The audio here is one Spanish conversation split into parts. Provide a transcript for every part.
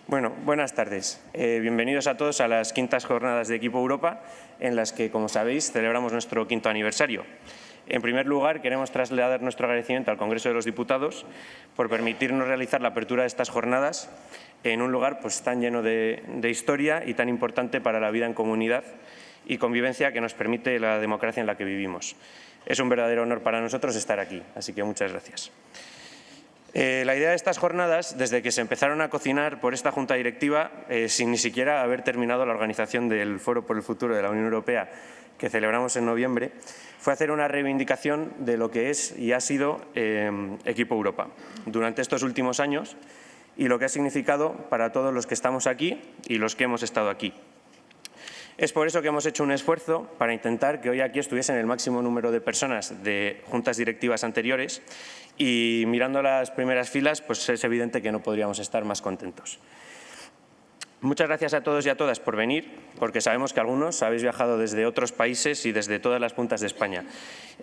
Bueno, buenas tardes. Bienvenidos a todos a las quintas jornadas de Equipo Europa, en las que, como sabéis, celebramos nuestro 5º aniversario. En primer lugar, queremos trasladar nuestro agradecimiento al Congreso de los Diputados por permitirnos realizar la apertura de estas jornadas en un lugar tan lleno de historia y tan importante para la vida en comunidad y convivencia que nos permite la democracia en la que vivimos. Es un verdadero honor para nosotros estar aquí, así que muchas gracias. La idea de estas jornadas, desde que se empezaron a cocinar por esta Junta Directiva, sin ni siquiera haber terminado la organización del Foro por el Futuro de la Unión Europea, que celebramos en noviembre, fue hacer una reivindicación de lo que es y ha sido Equipo Europa durante estos últimos años y lo que ha significado para todos los que estamos aquí y los que hemos estado aquí. Es por eso que hemos hecho un esfuerzo para intentar que hoy aquí estuviesen el máximo número de personas de juntas directivas anteriores y mirando las primeras filas es evidente que no podríamos estar más contentos. Muchas gracias a todos y a todas por venir, porque sabemos que algunos habéis viajado desde otros países y desde todas las puntas de España.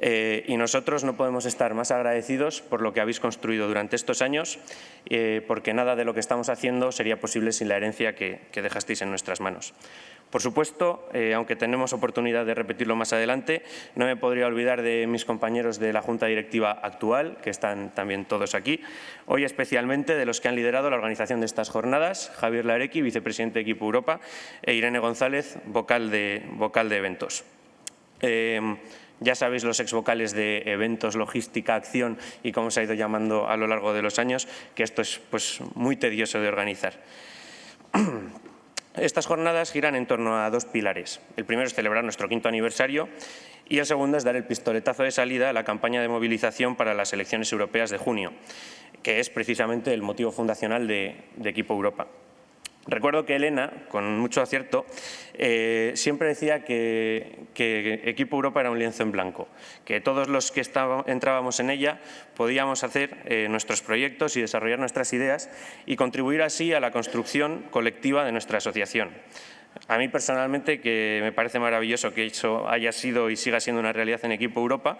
Y nosotros no podemos estar más agradecidos por lo que habéis construido durante estos años, porque nada de lo que estamos haciendo sería posible sin la herencia que dejasteis en nuestras manos. Por supuesto, aunque tenemos oportunidad de repetirlo más adelante, no me podría olvidar de mis compañeros de la Junta Directiva actual, que están también todos aquí, hoy especialmente de los que han liderado la organización de estas jornadas, Javier Larecki, vicepresidente de Equipo Europa, e Irene González, vocal de eventos. Ya sabéis los exvocales de eventos, logística, acción y cómo se ha ido llamando a lo largo de los años, que esto es muy tedioso de organizar. Estas jornadas giran en torno a dos pilares. El primero es celebrar nuestro 5º aniversario y el segundo es dar el pistoletazo de salida a la campaña de movilización para las elecciones europeas de junio, que es precisamente el motivo fundacional de Equipo Europa. Recuerdo que Elena, con mucho acierto, siempre decía que Equipo Europa era un lienzo en blanco, que todos los que entrábamos en ella podíamos hacer nuestros proyectos y desarrollar nuestras ideas y contribuir así a la construcción colectiva de nuestra asociación. A mí personalmente, que me parece maravilloso que eso haya sido y siga siendo una realidad en Equipo Europa,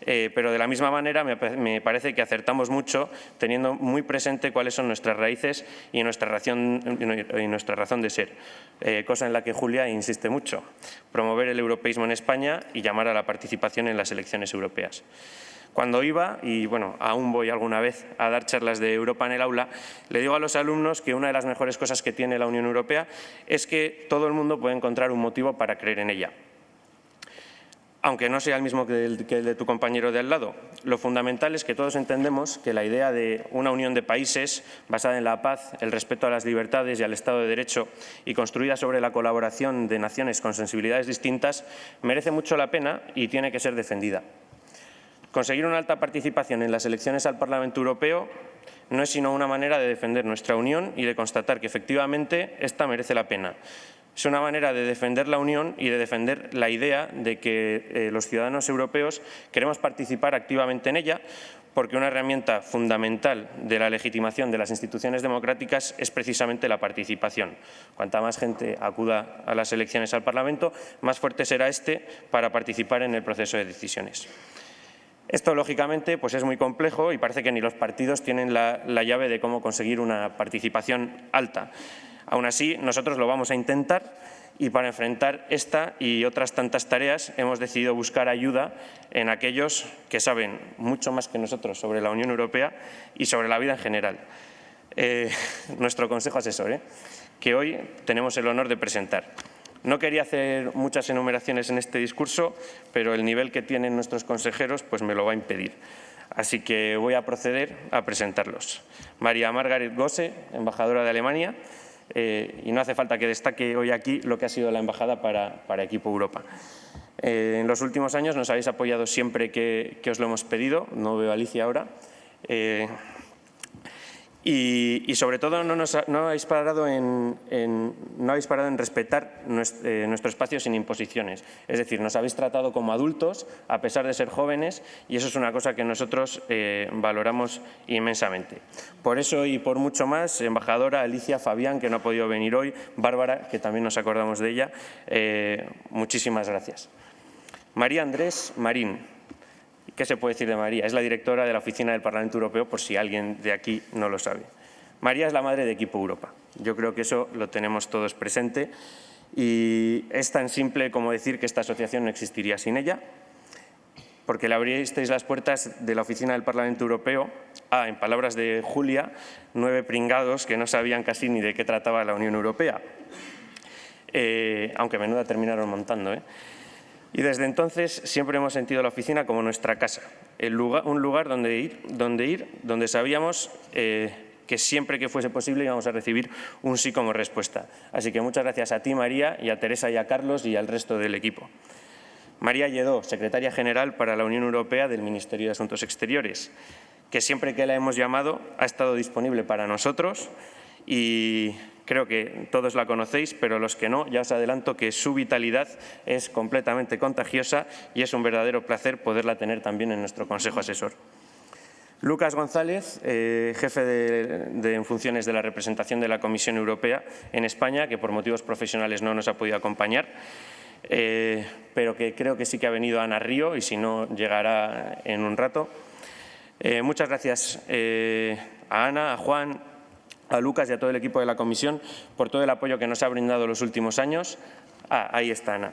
pero de la misma manera me parece que acertamos mucho teniendo muy presente cuáles son nuestras raíces y nuestra razón de ser, cosa en la que Julia insiste mucho: promover el europeísmo en España y llamar a la participación en las elecciones europeas. Cuando iba, y aún voy alguna vez a dar charlas de Europa en el aula, le digo a los alumnos que una de las mejores cosas que tiene la Unión Europea es que todo el mundo puede encontrar un motivo para creer en ella. Aunque no sea el mismo que el de tu compañero de al lado, lo fundamental es que todos entendemos que la idea de una unión de países basada en la paz, el respeto a las libertades y al Estado de Derecho y construida sobre la colaboración de naciones con sensibilidades distintas merece mucho la pena y tiene que ser defendida. Conseguir una alta participación en las elecciones al Parlamento Europeo no es sino una manera de defender nuestra Unión y de constatar que efectivamente esta merece la pena. Es una manera de defender la Unión y de defender la idea de que los ciudadanos europeos queremos participar activamente en ella, porque una herramienta fundamental de la legitimación de las instituciones democráticas es precisamente la participación. Cuanta más gente acuda a las elecciones al Parlamento, más fuerte será este para participar en el proceso de decisiones. Esto, lógicamente, es muy complejo y parece que ni los partidos tienen la llave de cómo conseguir una participación alta. Aún así, nosotros lo vamos a intentar y para enfrentar esta y otras tantas tareas hemos decidido buscar ayuda en aquellos que saben mucho más que nosotros sobre la Unión Europea y sobre la vida en general. Nuestro consejo asesor, que hoy tenemos el honor de presentar. No quería hacer muchas enumeraciones en este discurso, pero el nivel que tienen nuestros consejeros me lo va a impedir. Así que voy a proceder a presentarlos. María Margaret Gose, embajadora de Alemania, y no hace falta que destaque hoy aquí lo que ha sido la embajada para Equipo Europa. En los últimos años nos habéis apoyado siempre que os lo hemos pedido, no veo a Alicia ahora. Y sobre todo no habéis parado en respetar nuestro espacio sin imposiciones. Es decir, nos habéis tratado como adultos a pesar de ser jóvenes y eso es una cosa que nosotros valoramos inmensamente. Por eso y por mucho más, embajadora, Alicia, Fabián, que no ha podido venir hoy, Bárbara, que también nos acordamos de ella, muchísimas gracias. María Andrés Marín. ¿Qué se puede decir de María? Es la directora de la Oficina del Parlamento Europeo, por si alguien de aquí no lo sabe. María es la madre de Equipo Europa. Yo creo que eso lo tenemos todos presente y es tan simple como decir que esta asociación no existiría sin ella, porque le abristeis las puertas de la oficina del Parlamento Europeo a, en palabras de Julia, 9 pringados que no sabían casi ni de qué trataba la Unión Europea, aunque menuda terminaron montando, Y desde entonces siempre hemos sentido la oficina como nuestra casa, un lugar donde sabíamos que siempre que fuese posible íbamos a recibir un sí como respuesta. Así que muchas gracias a ti, María, y a Teresa y a Carlos y al resto del equipo. María Lledó, secretaria general para la Unión Europea del Ministerio de Asuntos Exteriores, que siempre que la hemos llamado ha estado disponible para nosotros y creo que todos la conocéis, pero los que no, ya os adelanto que su vitalidad es completamente contagiosa y es un verdadero placer poderla tener también en nuestro Consejo Asesor. Lucas González, jefe en funciones de la representación de la Comisión Europea en España, que por motivos profesionales no nos ha podido acompañar, pero que creo que sí que ha venido Ana Río y si no llegará en un rato. Muchas gracias a Ana, a Juan, a Lucas y a todo el equipo de la Comisión por todo el apoyo que nos ha brindado los últimos años. Ahí está Ana.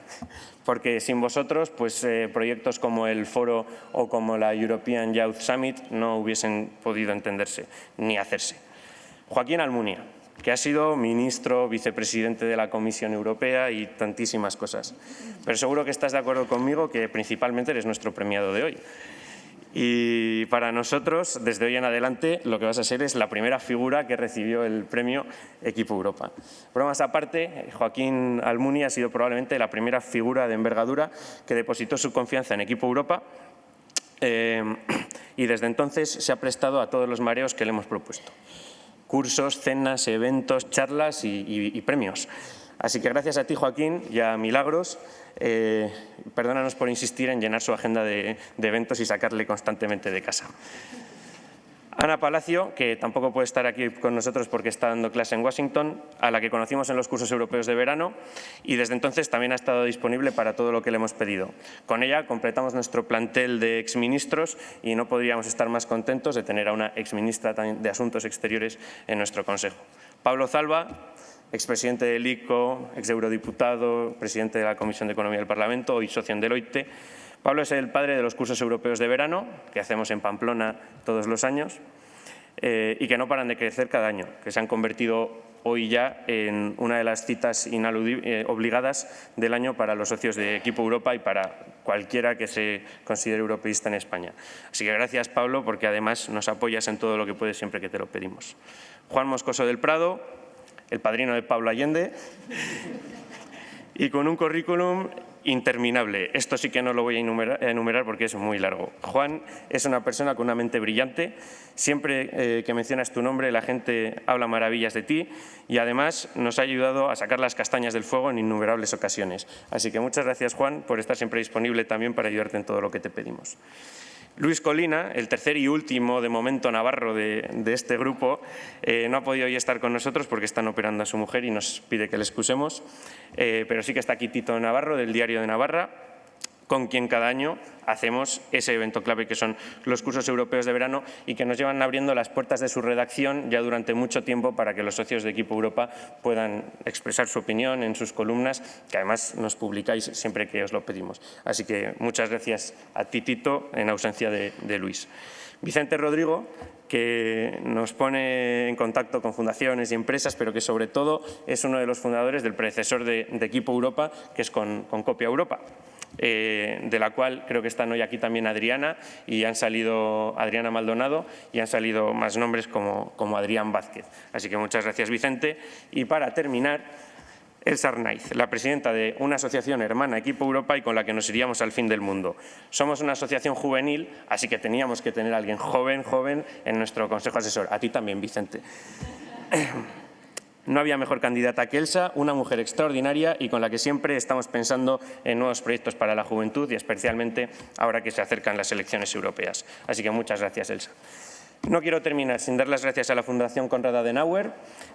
Porque sin vosotros, pues proyectos como el Foro o como la European Youth Summit no hubiesen podido entenderse ni hacerse. Joaquín Almunia, que ha sido ministro, vicepresidente de la Comisión Europea y tantísimas cosas. Pero seguro que estás de acuerdo conmigo que principalmente eres nuestro premiado de hoy. Y para nosotros, desde hoy en adelante, lo que vas a ser es la primera figura que recibió el premio Equipo Europa. Bromas aparte, Joaquín Almunia ha sido probablemente la primera figura de envergadura que depositó su confianza en Equipo Europa y desde entonces se ha prestado a todos los mareos que le hemos propuesto. Cursos, cenas, eventos, charlas y premios. Así que gracias a ti, Joaquín, y a Milagros, perdónanos por insistir en llenar su agenda de eventos y sacarle constantemente de casa. Ana Palacio, que tampoco puede estar aquí con nosotros porque está dando clase en Washington, a la que conocimos en los cursos europeos de verano y desde entonces también ha estado disponible para todo lo que le hemos pedido. Con ella completamos nuestro plantel de exministros y no podríamos estar más contentos de tener a una exministra de Asuntos Exteriores en nuestro Consejo. Pablo Zalba, expresidente del ICO, exeurodiputado, presidente de la Comisión de Economía del Parlamento y socio en Deloitte. Pablo es el padre de los cursos europeos de verano, que hacemos en Pamplona todos los años, y que no paran de crecer cada año, que se han convertido hoy ya en una de las citas obligadas del año para los socios de Equipo Europa y para cualquiera que se considere europeísta en España. Así que gracias, Pablo, porque además nos apoyas en todo lo que puedes siempre que te lo pedimos. Juan Moscoso del Prado, el padrino de Pablo Allende, y con un currículum interminable. Esto sí que no lo voy a enumerar porque es muy largo. Juan es una persona con una mente brillante. Siempre que mencionas tu nombre la gente habla maravillas de ti y además nos ha ayudado a sacar las castañas del fuego en innumerables ocasiones. Así que muchas gracias, Juan, por estar siempre disponible también para ayudarte en todo lo que te pedimos. Luis Colina, el tercer y último de momento navarro de este grupo, no ha podido hoy estar con nosotros porque están operando a su mujer y nos pide que le excusemos, pero sí que está aquí Tito Navarro del Diario de Navarra, con quien cada año hacemos ese evento clave que son los cursos europeos de verano y que nos llevan abriendo las puertas de su redacción ya durante mucho tiempo para que los socios de Equipo Europa puedan expresar su opinión en sus columnas, que además nos publicáis siempre que os lo pedimos. Así que muchas gracias a ti, Tito, en ausencia de Luis. Vicente Rodrigo, que nos pone en contacto con fundaciones y empresas, pero que sobre todo es uno de los fundadores del predecesor de Equipo Europa, que es con Copia Europa. De la cual creo que están hoy aquí también Adriana y han salido Adriana Maldonado y han salido más nombres como Adrián Vázquez. Así que muchas gracias, Vicente. Y para terminar, Elsa Arnaiz, la presidenta de una asociación hermana, Equipo Europa, y con la que nos iríamos al fin del mundo. Somos una asociación juvenil, así que teníamos que tener a alguien joven en nuestro consejo asesor. A ti también, Vicente. No había mejor candidata que Elsa, una mujer extraordinaria y con la que siempre estamos pensando en nuevos proyectos para la juventud y especialmente ahora que se acercan las elecciones europeas. Así que muchas gracias, Elsa. No quiero terminar sin dar las gracias a la Fundación Konrad Adenauer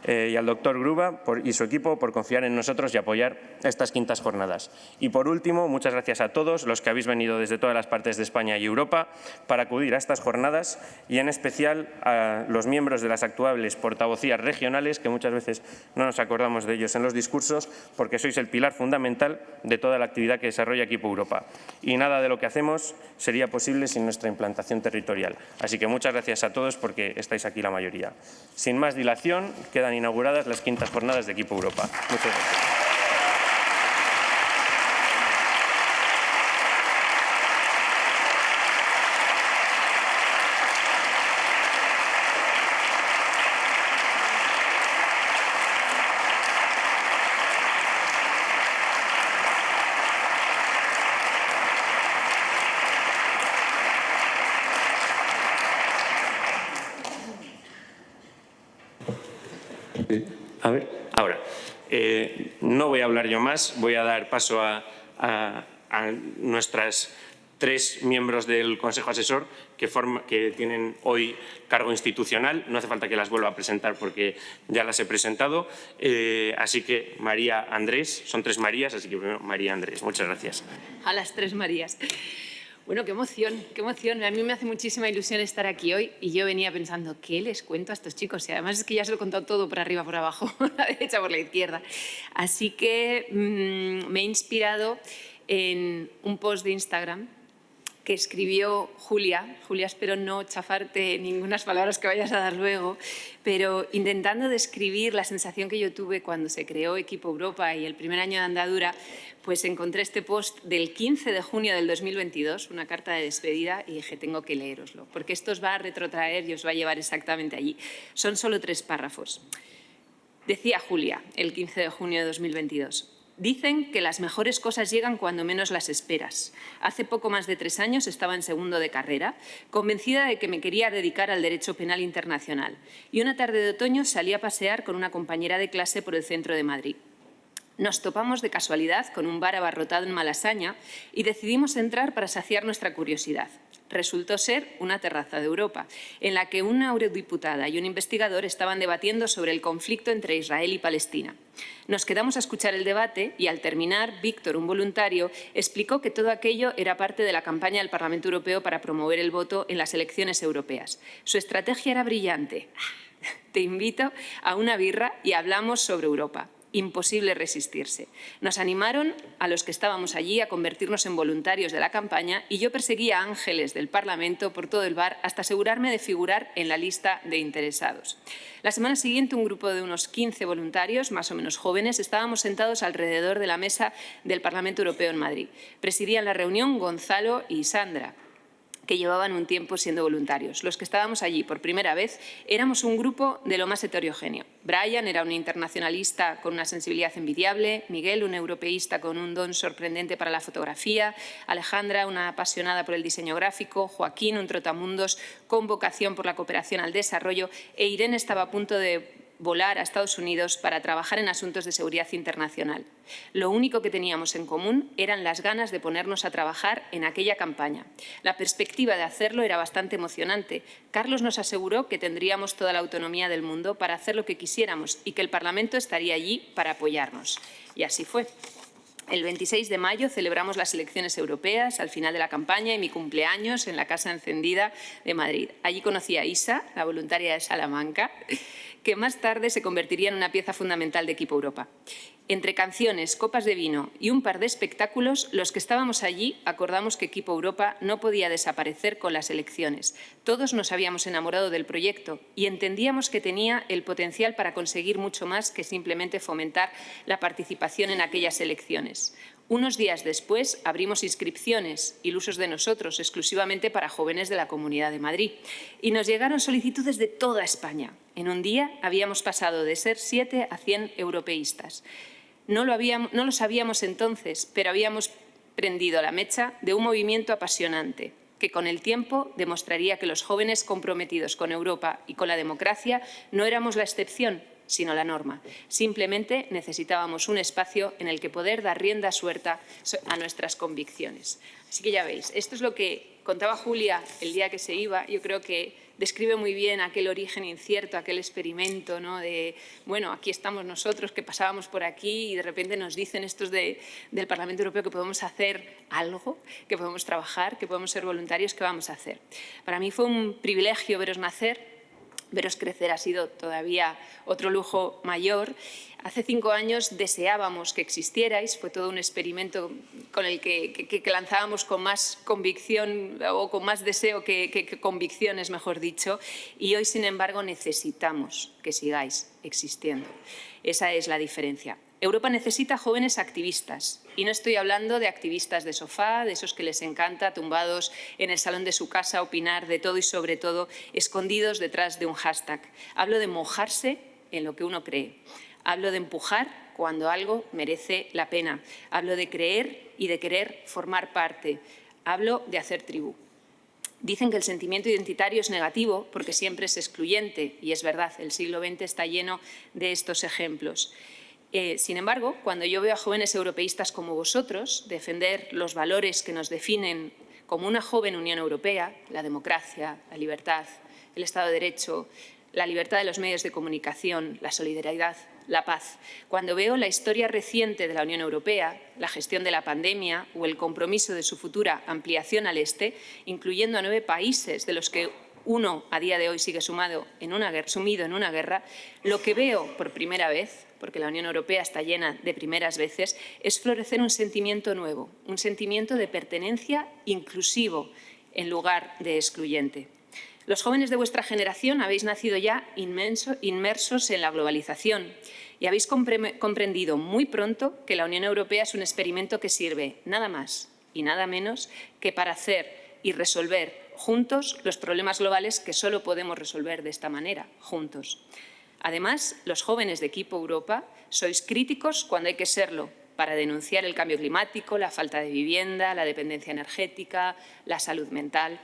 y al doctor Gruba y su equipo por confiar en nosotros y apoyar estas quintas jornadas. Y por último, muchas gracias a todos los que habéis venido desde todas las partes de España y Europa para acudir a estas jornadas y en especial a los miembros de las actuales portavocías regionales, que muchas veces no nos acordamos de ellos en los discursos, porque sois el pilar fundamental de toda la actividad que desarrolla Equipo Europa. Y nada de lo que hacemos sería posible sin nuestra implantación territorial. Así que muchas gracias a todos porque estáis aquí la mayoría. Sin más dilación, quedan inauguradas las quintas jornadas de Equipo Europa. Muchas gracias. A ver, ahora, no voy a hablar yo más, voy a dar paso a nuestras 3 miembros del Consejo Asesor que tienen hoy cargo institucional. No hace falta que las vuelva a presentar porque ya las he presentado. Así que María Andrés, son 3 Marías, así que primero María Andrés. Muchas gracias. A las 3 Marías. Bueno, qué emoción, qué emoción. A mí me hace muchísima ilusión estar aquí hoy y yo venía pensando, ¿qué les cuento a estos chicos? Y además es que ya se lo he contado todo por arriba, por abajo, por la derecha, por la izquierda. Así que me he inspirado en un post de Instagram que escribió Julia. Julia, espero no chafarte ninguna palabras que vayas a dar luego, pero intentando describir la sensación que yo tuve cuando se creó Equipo Europa y el primer año de andadura, pues encontré este post del 15 de junio del 2022, una carta de despedida, y dije, tengo que leeroslo, porque esto os va a retrotraer y os va a llevar exactamente allí. Son solo 3 párrafos. Decía Julia, el 15 de junio de 2022. Dicen que las mejores cosas llegan cuando menos las esperas. Hace poco más de 3 años estaba en segundo de carrera, convencida de que me quería dedicar al derecho penal internacional. Y una tarde de otoño salí a pasear con una compañera de clase por el centro de Madrid. Nos topamos de casualidad con un bar abarrotado en Malasaña y decidimos entrar para saciar nuestra curiosidad. Resultó ser una terraza de Europa, en la que una eurodiputada y un investigador estaban debatiendo sobre el conflicto entre Israel y Palestina. Nos quedamos a escuchar el debate y, al terminar, Víctor, un voluntario, explicó que todo aquello era parte de la campaña del Parlamento Europeo para promover el voto en las elecciones europeas. Su estrategia era brillante. Te invito a una birra y hablamos sobre Europa. Imposible resistirse. Nos animaron a los que estábamos allí a convertirnos en voluntarios de la campaña y yo perseguía a ángeles del Parlamento por todo el bar hasta asegurarme de figurar en la lista de interesados. La semana siguiente, un grupo de unos 15 voluntarios, más o menos jóvenes, estábamos sentados alrededor de la mesa del Parlamento Europeo en Madrid. Presidían la reunión Gonzalo y Sandra, que llevaban un tiempo siendo voluntarios. Los que estábamos allí por primera vez éramos un grupo de lo más heterogéneo. Brian era un internacionalista con una sensibilidad envidiable, Miguel, un europeísta con un don sorprendente para la fotografía, Alejandra, una apasionada por el diseño gráfico, Joaquín, un trotamundos con vocación por la cooperación al desarrollo, e Irene estaba a punto de volar a Estados Unidos para trabajar en asuntos de seguridad internacional. Lo único que teníamos en común eran las ganas de ponernos a trabajar en aquella campaña. La perspectiva de hacerlo era bastante emocionante. Carlos nos aseguró que tendríamos toda la autonomía del mundo para hacer lo que quisiéramos y que el Parlamento estaría allí para apoyarnos. Y así fue. El 26 de mayo celebramos las elecciones europeas al final de la campaña y mi cumpleaños en la Casa Encendida de Madrid. Allí conocí a Isa, la voluntaria de Salamanca, que más tarde se convertiría en una pieza fundamental de Equipo Europa. Entre canciones, copas de vino y un par de espectáculos, los que estábamos allí acordamos que Equipo Europa no podía desaparecer con las elecciones. Todos nos habíamos enamorado del proyecto y entendíamos que tenía el potencial para conseguir mucho más que simplemente fomentar la participación en aquellas elecciones. Unos días después abrimos inscripciones, ilusos de nosotros, exclusivamente para jóvenes de la Comunidad de Madrid. Y nos llegaron solicitudes de toda España. En un día habíamos pasado de ser 7 a 100 europeístas. No lo sabíamos entonces, pero habíamos prendido la mecha de un movimiento apasionante que con el tiempo demostraría que los jóvenes comprometidos con Europa y con la democracia no éramos la excepción, sino la norma. Simplemente necesitábamos un espacio en el que poder dar rienda suelta a nuestras convicciones. Así que ya veis, esto es lo que contaba Julia el día que se iba. Yo creo que describe muy bien aquel origen incierto, aquel experimento, ¿no? De, bueno, aquí estamos nosotros que pasábamos por aquí y de repente nos dicen estos del Parlamento Europeo que podemos hacer algo, que podemos trabajar, que podemos ser voluntarios, ¿qué vamos a hacer? Para mí fue un privilegio veros nacer. Veros crecer ha sido todavía otro lujo mayor. Hace 5 años deseábamos que existierais, fue todo un experimento con el que lanzábamos con más convicción o con más deseo que convicciones, mejor dicho, y hoy, sin embargo, necesitamos que sigáis existiendo. Esa es la diferencia. Europa necesita jóvenes activistas, y no estoy hablando de activistas de sofá, de esos que les encanta, tumbados en el salón de su casa, opinar de todo y sobre todo, escondidos detrás de un hashtag. Hablo de mojarse en lo que uno cree. Hablo de empujar cuando algo merece la pena. Hablo de creer y de querer formar parte. Hablo de hacer tribu. Dicen que el sentimiento identitario es negativo porque siempre es excluyente, y es verdad, el siglo XX está lleno de estos ejemplos. Sin embargo, cuando yo veo a jóvenes europeístas como vosotros defender los valores que nos definen como una joven Unión Europea, la democracia, la libertad, el Estado de Derecho, la libertad de los medios de comunicación, la solidaridad, la paz. Cuando veo la historia reciente de la Unión Europea, la gestión de la pandemia o el compromiso de su futura ampliación al este, incluyendo a 9 países de los que uno a día de hoy sigue sumido en una guerra, lo que veo por primera vez, porque la Unión Europea está llena de primeras veces, es florecer un sentimiento nuevo, un sentimiento de pertenencia inclusivo en lugar de excluyente. Los jóvenes de vuestra generación habéis nacido ya inmersos en la globalización y habéis comprendido muy pronto que la Unión Europea es un experimento que sirve nada más y nada menos que para hacer y resolver juntos los problemas globales que solo podemos resolver de esta manera, juntos. Además, los jóvenes de Equipo Europa sois críticos cuando hay que serlo, para denunciar el cambio climático, la falta de vivienda, la dependencia energética, la salud mental.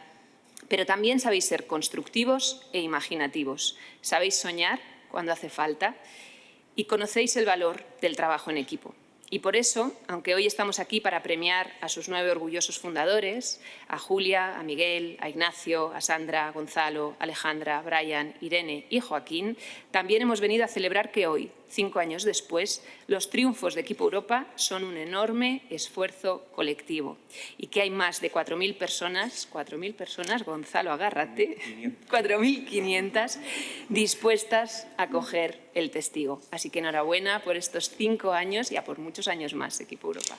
Pero también sabéis ser constructivos e imaginativos. Sabéis soñar cuando hace falta y conocéis el valor del trabajo en equipo. Y por eso, aunque hoy estamos aquí para premiar a sus 9 orgullosos fundadores, a Julia, a Miguel, a Ignacio, a Sandra, a Gonzalo, a Alejandra, a Brian, Irene y Joaquín, también hemos venido a celebrar que hoy, 5 años después, los triunfos de Equipo Europa son un enorme esfuerzo colectivo y que hay más de 4.000 personas, Gonzalo, agárrate, 4.500 dispuestas a coger el testigo. Así que enhorabuena por estos 5 años y a por muchos años más, Equipo Europa.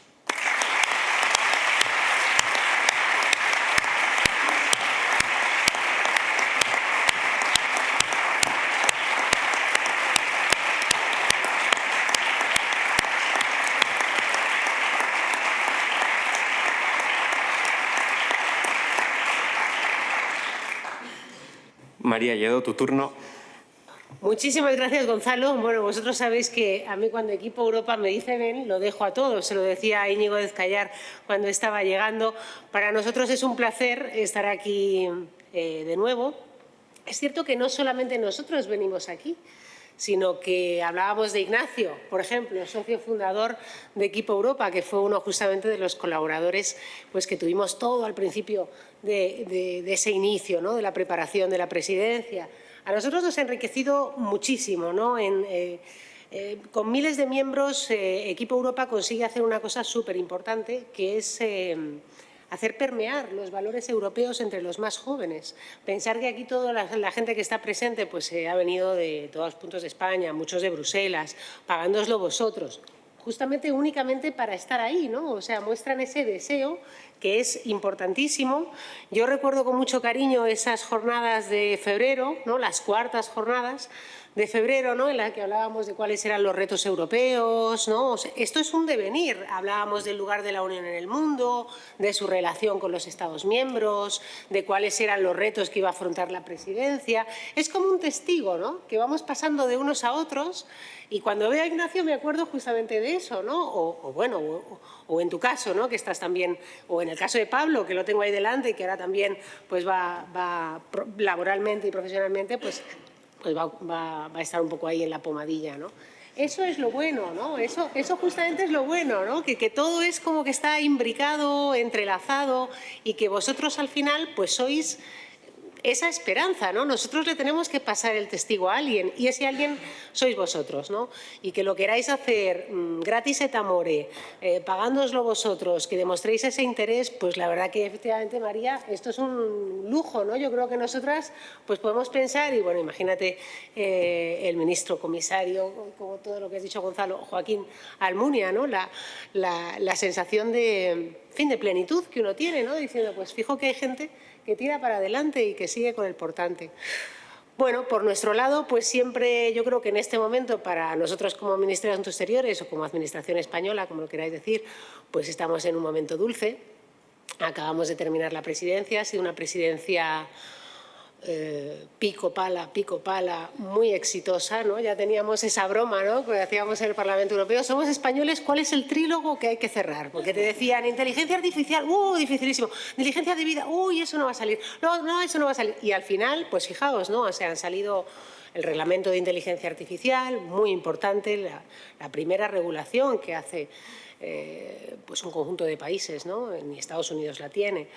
María, llegó tu turno. Muchísimas gracias, Gonzalo. Bueno, vosotros sabéis que a mí cuando Equipo Europa me dice ven, lo dejo a todos. Se lo decía a Íñigo de Ezcayar cuando estaba llegando. Para nosotros es un placer estar aquí de nuevo. Es cierto que no solamente nosotros venimos aquí, sino que hablábamos de Ignacio, por ejemplo, socio fundador de Equipo Europa, que fue uno justamente de los colaboradores pues, que tuvimos todo al principio de ese inicio, ¿no? De la preparación de la presidencia. A nosotros nos ha enriquecido muchísimo, ¿no? Con miles de miembros, Equipo Europa consigue hacer una cosa súper importante, que es hacer permear los valores europeos entre los más jóvenes. Pensar que aquí toda la gente que está presente pues, ha venido de todos los puntos de España, muchos de Bruselas, pagándoslo vosotros, justamente únicamente para estar ahí, ¿no? O sea, muestran ese deseo que es importantísimo. Yo recuerdo con mucho cariño esas jornadas de febrero, ¿no? Las cuartas jornadas de febrero, ¿no? En las que hablábamos de cuáles eran los retos europeos, ¿no? O sea, esto es un devenir. Hablábamos del lugar de la Unión en el mundo, de su relación con los Estados miembros, de cuáles eran los retos que iba a afrontar la presidencia. Es como un testigo, ¿no? Que vamos pasando de unos a otros. Y cuando veo a Ignacio me acuerdo justamente de eso, ¿no? O en tu caso, ¿no? Que estás también, o en el caso de Pablo, que lo tengo ahí delante y que ahora también pues va laboralmente y profesionalmente, pues va a estar un poco ahí en la pomadilla, ¿no? Eso es lo bueno, ¿no? Eso justamente es lo bueno, ¿no? Que todo es como que está imbricado, entrelazado y que vosotros al final pues sois esa esperanza, ¿no? Nosotros le tenemos que pasar el testigo a alguien y ese alguien sois vosotros, ¿no? Y que lo queráis hacer gratis et amore, pagándoslo vosotros, que demostréis ese interés, pues la verdad que efectivamente, María, esto es un lujo, ¿no? Yo creo que nosotras pues podemos pensar, y bueno, imagínate el ministro comisario, como todo lo que has dicho, Gonzalo, Joaquín Almunia, ¿no? La sensación de, en fin, de plenitud que uno tiene, ¿no? Diciendo, pues fijo que hay gente que tira para adelante y que sigue con el portante. Bueno, por nuestro lado, pues siempre yo creo que en este momento para nosotros como Ministerio de Asuntos Exteriores o como Administración Española, como lo queráis decir, pues estamos en un momento dulce. Acabamos de terminar la presidencia, ha sido una presidencia pico pala, muy exitosa, ¿no? Ya teníamos esa broma, ¿no?, que hacíamos en el Parlamento Europeo. Somos españoles, ¿cuál es el trílogo que hay que cerrar? Porque te decían, inteligencia artificial, dificilísimo, inteligencia de vida, eso no va a salir, no, eso no va a salir. Y al final, pues fijaos, ¿no?, o sea, han salido el reglamento de inteligencia artificial, muy importante, la primera regulación que hace pues un conjunto de países, ¿no?, ni Estados Unidos la tiene.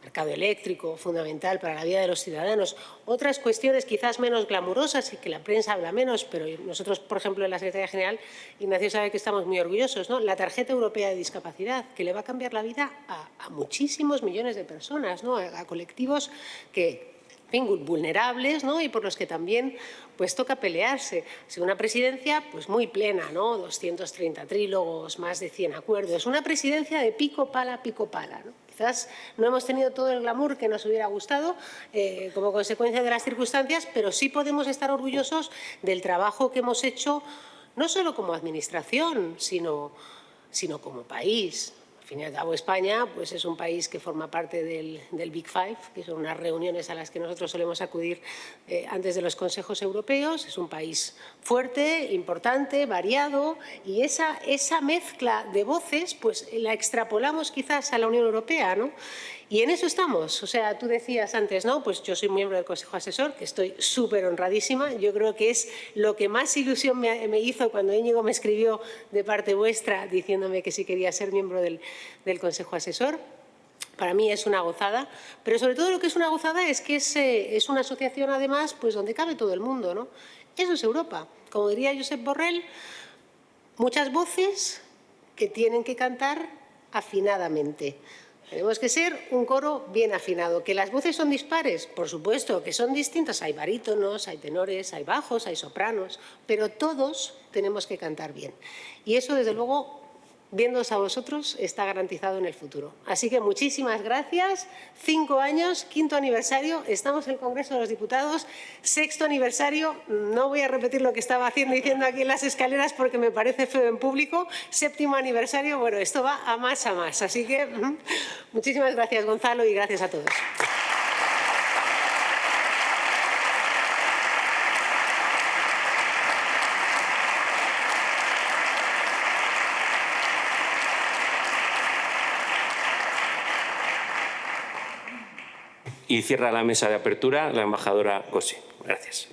Mercado eléctrico, fundamental para la vida de los ciudadanos. Otras cuestiones quizás menos glamurosas y que la prensa habla menos, pero nosotros, por ejemplo, en la Secretaría General, Ignacio sabe que estamos muy orgullosos, ¿no? La tarjeta europea de discapacidad, que le va a cambiar la vida a muchísimos millones de personas, ¿no?, a colectivos que, en fin, vulnerables, ¿no?, y por los que también pues toca pelearse. Ha sido una presidencia pues muy plena, ¿no?, 230 trílogos, más de 100 acuerdos. Una presidencia de pico pala, ¿no? Quizás no hemos tenido todo el glamour que nos hubiera gustado como consecuencia de las circunstancias, pero sí podemos estar orgullosos del trabajo que hemos hecho, no solo como administración, sino como país. Al fin y al cabo, España pues es un país que forma parte del Big Five, que son unas reuniones a las que nosotros solemos acudir antes de los consejos europeos. Es un país fuerte, importante, variado, y esa mezcla de voces pues la extrapolamos quizás a la Unión Europea, ¿no? Y en eso estamos. O sea, tú decías antes, ¿no?, pues yo soy miembro del Consejo Asesor, que estoy súper honradísima. Yo creo que es lo que más ilusión me hizo cuando Íñigo me escribió de parte vuestra diciéndome que sí quería ser miembro del Consejo Asesor. Para mí es una gozada, pero sobre todo lo que es una gozada es que es una asociación, además, pues donde cabe todo el mundo, ¿no? Eso es Europa. Como diría Josep Borrell, muchas voces que tienen que cantar afinadamente. Tenemos que ser un coro bien afinado. ¿Que las voces son dispares? Por supuesto, que son distintas. Hay barítonos, hay tenores, hay bajos, hay sopranos, pero todos tenemos que cantar bien. Y eso, desde luego, viéndoos a vosotros, está garantizado en el futuro. Así que muchísimas gracias. 5 años, 5º aniversario, estamos en el Congreso de los Diputados, 6º aniversario, no voy a repetir lo que estaba diciendo aquí en las escaleras porque me parece feo en público, 7º aniversario, bueno, esto va a más. Así que muchísimas gracias, Gonzalo, y gracias a todos. Y cierra la mesa de apertura la embajadora Gossi. Gracias.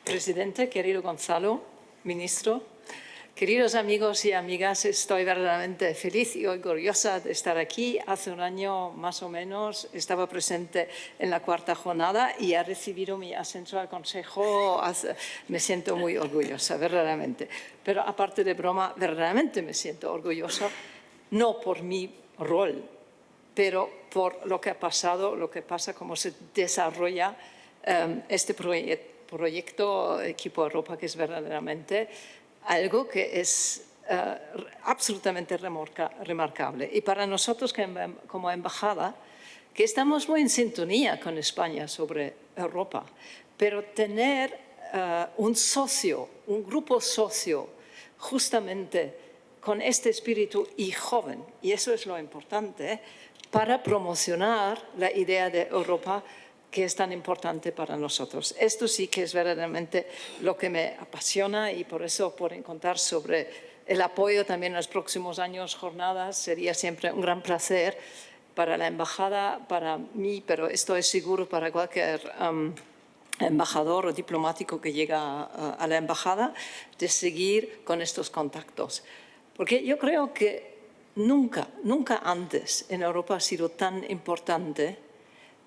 Presidente, querido Gonzalo, ministro, queridos amigos y amigas, estoy verdaderamente feliz y orgullosa de estar aquí. Hace un año más o menos estaba presente en la 4ª jornada y he recibido mi ascenso al Consejo. Me siento muy orgullosa, verdaderamente. Pero aparte de broma, verdaderamente me siento orgullosa, no por mi rol, pero por lo que ha pasado, lo que pasa, cómo se desarrolla este proyecto Equipo Europa, que es verdaderamente algo que es absolutamente remarcable. Y para nosotros, como embajada, que estamos muy en sintonía con España sobre Europa, pero tener un socio, un grupo socio, justamente con este espíritu y joven, y eso es lo importante, para promocionar la idea de Europa que es tan importante para nosotros. Esto sí que es verdaderamente lo que me apasiona y por eso, por encontrar sobre el apoyo también en los próximos años, jornadas, sería siempre un gran placer para la embajada, para mí, pero estoy seguro para cualquier embajador o diplomático que llega a la embajada, de seguir con estos contactos. Porque yo creo que nunca antes en Europa ha sido tan importante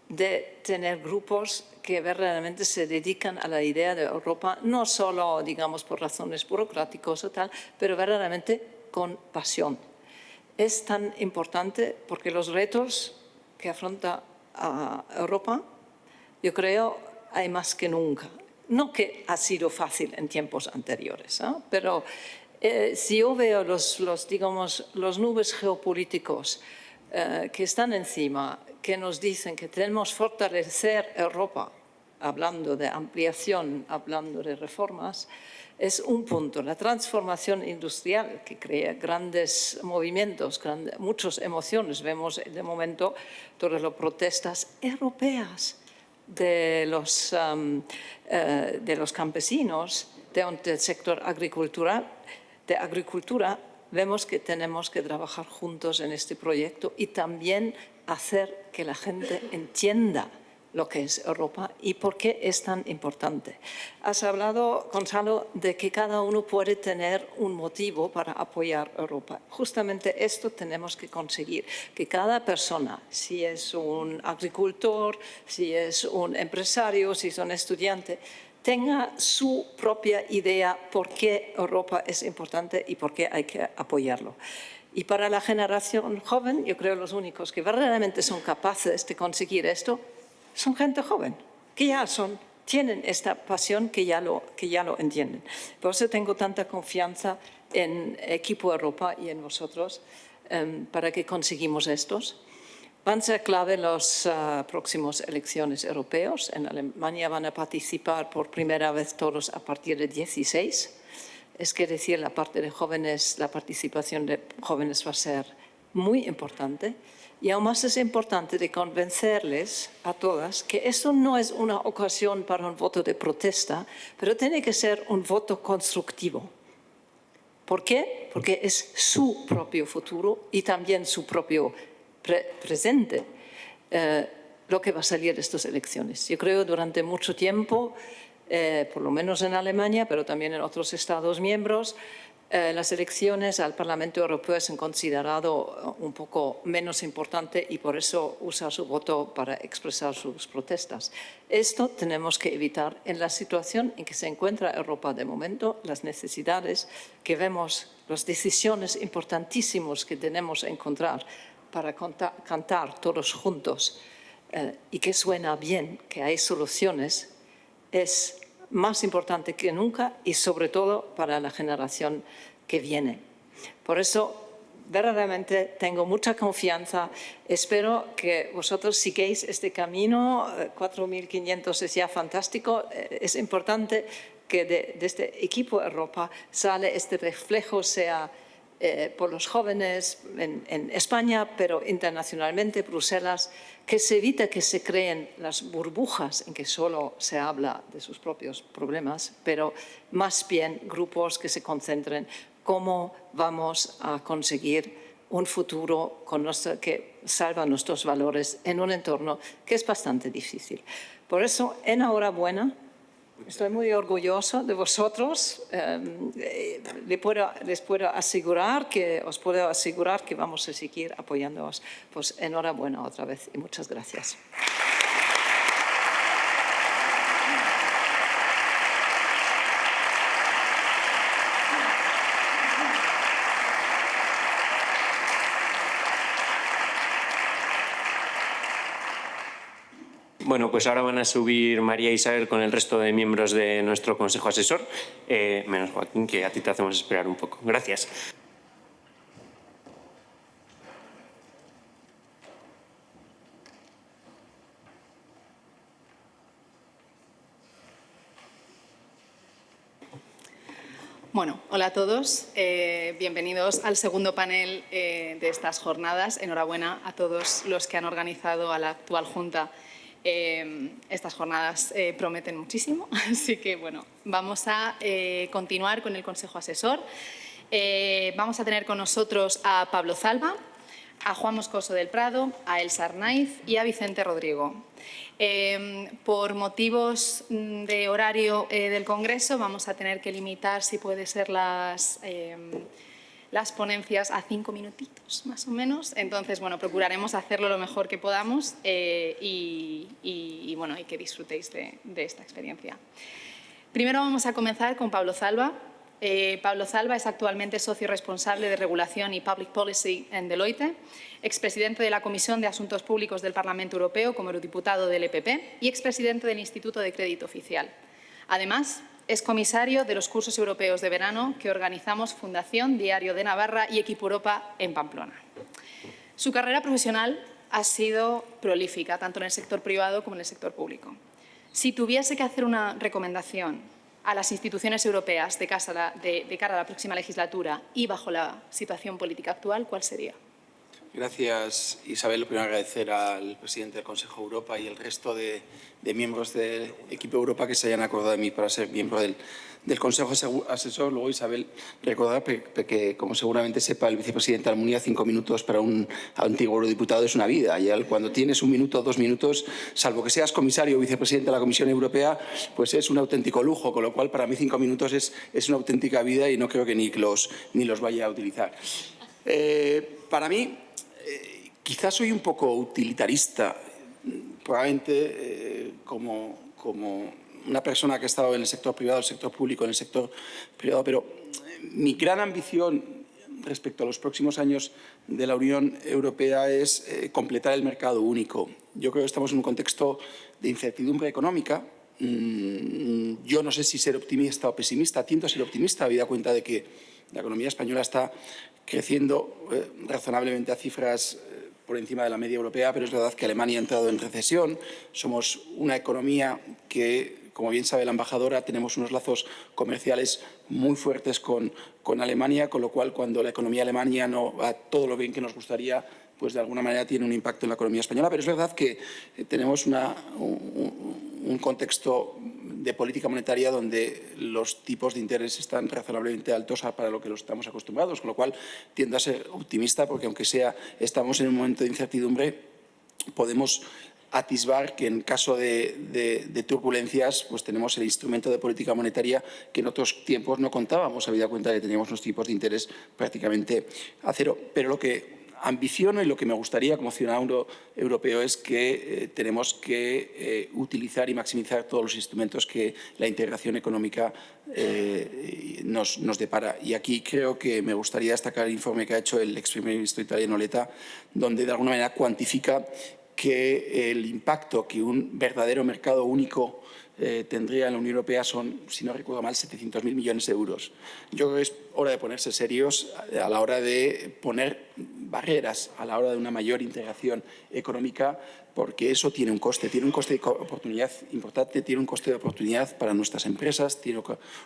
de tener grupos que verdaderamente se dedican a la idea de Europa, no solo, digamos, por razones burocráticas o tal, pero verdaderamente con pasión. Es tan importante porque los retos que afronta Europa, yo creo, hay más que nunca. No que ha sido fácil en tiempos anteriores, pero si yo veo los nubes geopolíticos que están encima, que nos dicen que tenemos que fortalecer Europa, hablando de ampliación, hablando de reformas, es un punto. La transformación industrial que crea grandes movimientos, muchas emociones. Vemos de momento todas las protestas europeas de los campesinos, del sector agricultura. Vemos que tenemos que trabajar juntos en este proyecto y también hacer que la gente entienda lo que es Europa y por qué es tan importante. Has hablado, Gonzalo, de que cada uno puede tener un motivo para apoyar Europa. Justamente esto tenemos que conseguir, que cada persona, si es un agricultor, si es un empresario, si es un estudiante, tenga su propia idea por qué Europa es importante y por qué hay que apoyarlo. Y para la generación joven, yo creo que los únicos que verdaderamente son capaces de conseguir esto son gente joven, que ya tienen esta pasión, que ya lo entienden. Por eso tengo tanta confianza en Equipo Europa y en vosotros para que conseguimos estos. Van a ser clave las próximas elecciones europeas. En Alemania van a participar por primera vez todos a partir de 16. Es decir, la parte de jóvenes, la participación de jóvenes va a ser muy importante. Y aún más es importante de convencerles a todas que esto no es una ocasión para un voto de protesta, pero tiene que ser un voto constructivo. ¿Por qué? Porque es su propio futuro y también su propio presente lo que va a salir de estas elecciones. Yo creo que durante mucho tiempo, por lo menos en Alemania, pero también en otros Estados miembros, las elecciones al Parlamento Europeo se han considerado un poco menos importante y por eso usa su voto para expresar sus protestas. Esto tenemos que evitar en la situación en que se encuentra Europa de momento, las necesidades que vemos, las decisiones importantísimas que tenemos que encontrar para cantar todos juntos y que suena bien, que hay soluciones, es más importante que nunca y sobre todo para la generación que viene. Por eso, verdaderamente tengo mucha confianza. Espero que vosotros sigáis este camino. 4.500 es ya fantástico. Es importante que de este Equipo Europa sale este reflejo, sea por los jóvenes en España, pero internacionalmente, Bruselas, que se evita que se creen las burbujas en que solo se habla de sus propios problemas, pero más bien grupos que se concentren cómo vamos a conseguir un futuro que salva nuestros valores en un entorno que es bastante difícil. Por eso, enhorabuena. Estoy muy orgulloso de vosotros. Os puedo asegurar que vamos a seguir apoyándoos. Pues enhorabuena otra vez y muchas gracias. Bueno, pues ahora van a subir María e Isabel con el resto de miembros de nuestro Consejo Asesor, menos Joaquín, que a ti te hacemos esperar un poco. Gracias. Bueno, hola a todos. Bienvenidos al segundo panel de estas jornadas. Enhorabuena a todos los que han organizado, a la actual Junta. Estas jornadas prometen muchísimo, así que bueno, vamos a continuar con el Consejo Asesor. Vamos a tener con nosotros a Pablo Zalba, a Juan Moscoso del Prado, a Elsa Arnaiz y a Vicente Rodrigo. Por motivos de horario del Congreso vamos a tener que limitar, si puede ser, las las ponencias a 5 minutitos, más o menos. Entonces, bueno, procuraremos hacerlo lo mejor que podamos y bueno, y que disfrutéis de esta experiencia. Primero vamos a comenzar con Pablo Zalba. Pablo Zalba es actualmente socio responsable de Regulación y Public Policy en Deloitte, expresidente de la Comisión de Asuntos Públicos del Parlamento Europeo como eurodiputado del EPP y expresidente del Instituto de Crédito Oficial. Además, es comisario de los cursos europeos de verano que organizamos Fundación Diario de Navarra y Equipo Europa en Pamplona. Su carrera profesional ha sido prolífica, tanto en el sector privado como en el sector público. Si tuviese que hacer una recomendación a las instituciones europeas de cara a la próxima legislatura y bajo la situación política actual, ¿cuál sería? Gracias, Isabel. Lo primero, agradecer al presidente del Consejo de Europa y el resto de miembros del equipo Europa que se hayan acordado de mí para ser miembro del Consejo Asesor. Luego, Isabel, recordar que, como seguramente sepa el vicepresidente Almunia, 5 minutos para un antiguo eurodiputado es una vida. Y cuando tienes 1 minuto o 2 minutos, salvo que seas comisario o vicepresidente de la Comisión Europea, pues es un auténtico lujo. Con lo cual, para mí 5 minutos es una auténtica vida y no creo que ni los vaya a utilizar. Para mí, quizás soy un poco utilitarista, probablemente como una persona que ha estado en el sector privado, el sector público, en el sector privado, pero mi gran ambición respecto a los próximos años de la Unión Europea es completar el mercado único. Yo creo que estamos en un contexto de incertidumbre económica. Yo no sé si ser optimista o pesimista, tiendo a ser optimista, habida cuenta de que la economía española está creciendo razonablemente a cifras por encima de la media europea, pero es verdad que Alemania ha entrado en recesión. Somos una economía que, como bien sabe la embajadora, tenemos unos lazos comerciales muy fuertes con Alemania, con lo cual, cuando la economía alemana no va todo lo bien que nos gustaría, pues de alguna manera tiene un impacto en la economía española. Pero es verdad que tenemos un contexto de política monetaria donde los tipos de interés están razonablemente altos para lo que los estamos acostumbrados, con lo cual tiendo a ser optimista porque, aunque estamos en un momento de incertidumbre, podemos atisbar que en caso de turbulencias pues tenemos el instrumento de política monetaria que en otros tiempos no contábamos, habida cuenta de que teníamos unos tipos de interés prácticamente a cero. Pero lo que ambiciono y lo que me gustaría como ciudadano europeo es que tenemos que utilizar y maximizar todos los instrumentos que la integración económica nos depara. Y aquí creo que me gustaría destacar el informe que ha hecho el ex primer ministro italiano Letta, donde de alguna manera cuantifica que el impacto que un verdadero mercado único tendría en la Unión Europea son, si no recuerdo mal, 700.000 millones de euros. Yo creo que es hora de ponerse serios a la hora de poner barreras, a la hora de una mayor integración económica, porque eso tiene un coste de oportunidad importante, tiene un coste de oportunidad para nuestras empresas, tiene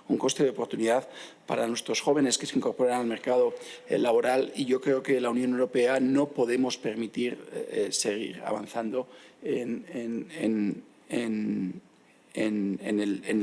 un coste de oportunidad para nuestros jóvenes que se incorporan al mercado laboral, y yo creo que la Unión Europea no podemos permitir seguir avanzando en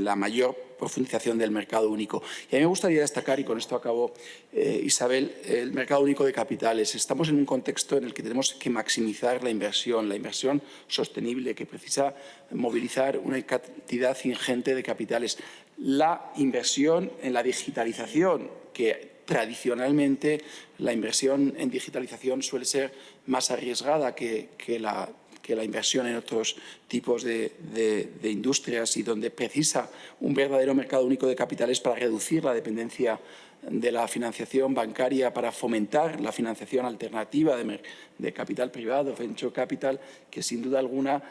la mayor profundización del mercado único. Y a mí me gustaría destacar, y con esto acabo, Isabel, el mercado único de capitales. Estamos en un contexto en el que tenemos que maximizar la inversión sostenible, que precisa movilizar una cantidad ingente de capitales. La inversión en la digitalización, que tradicionalmente la inversión en digitalización suele ser más arriesgada que la inversión en otros tipos de industrias, y donde precisa un verdadero mercado único de capitales para reducir la dependencia de la financiación bancaria, para fomentar la financiación alternativa de capital privado, venture capital, que sin duda alguna,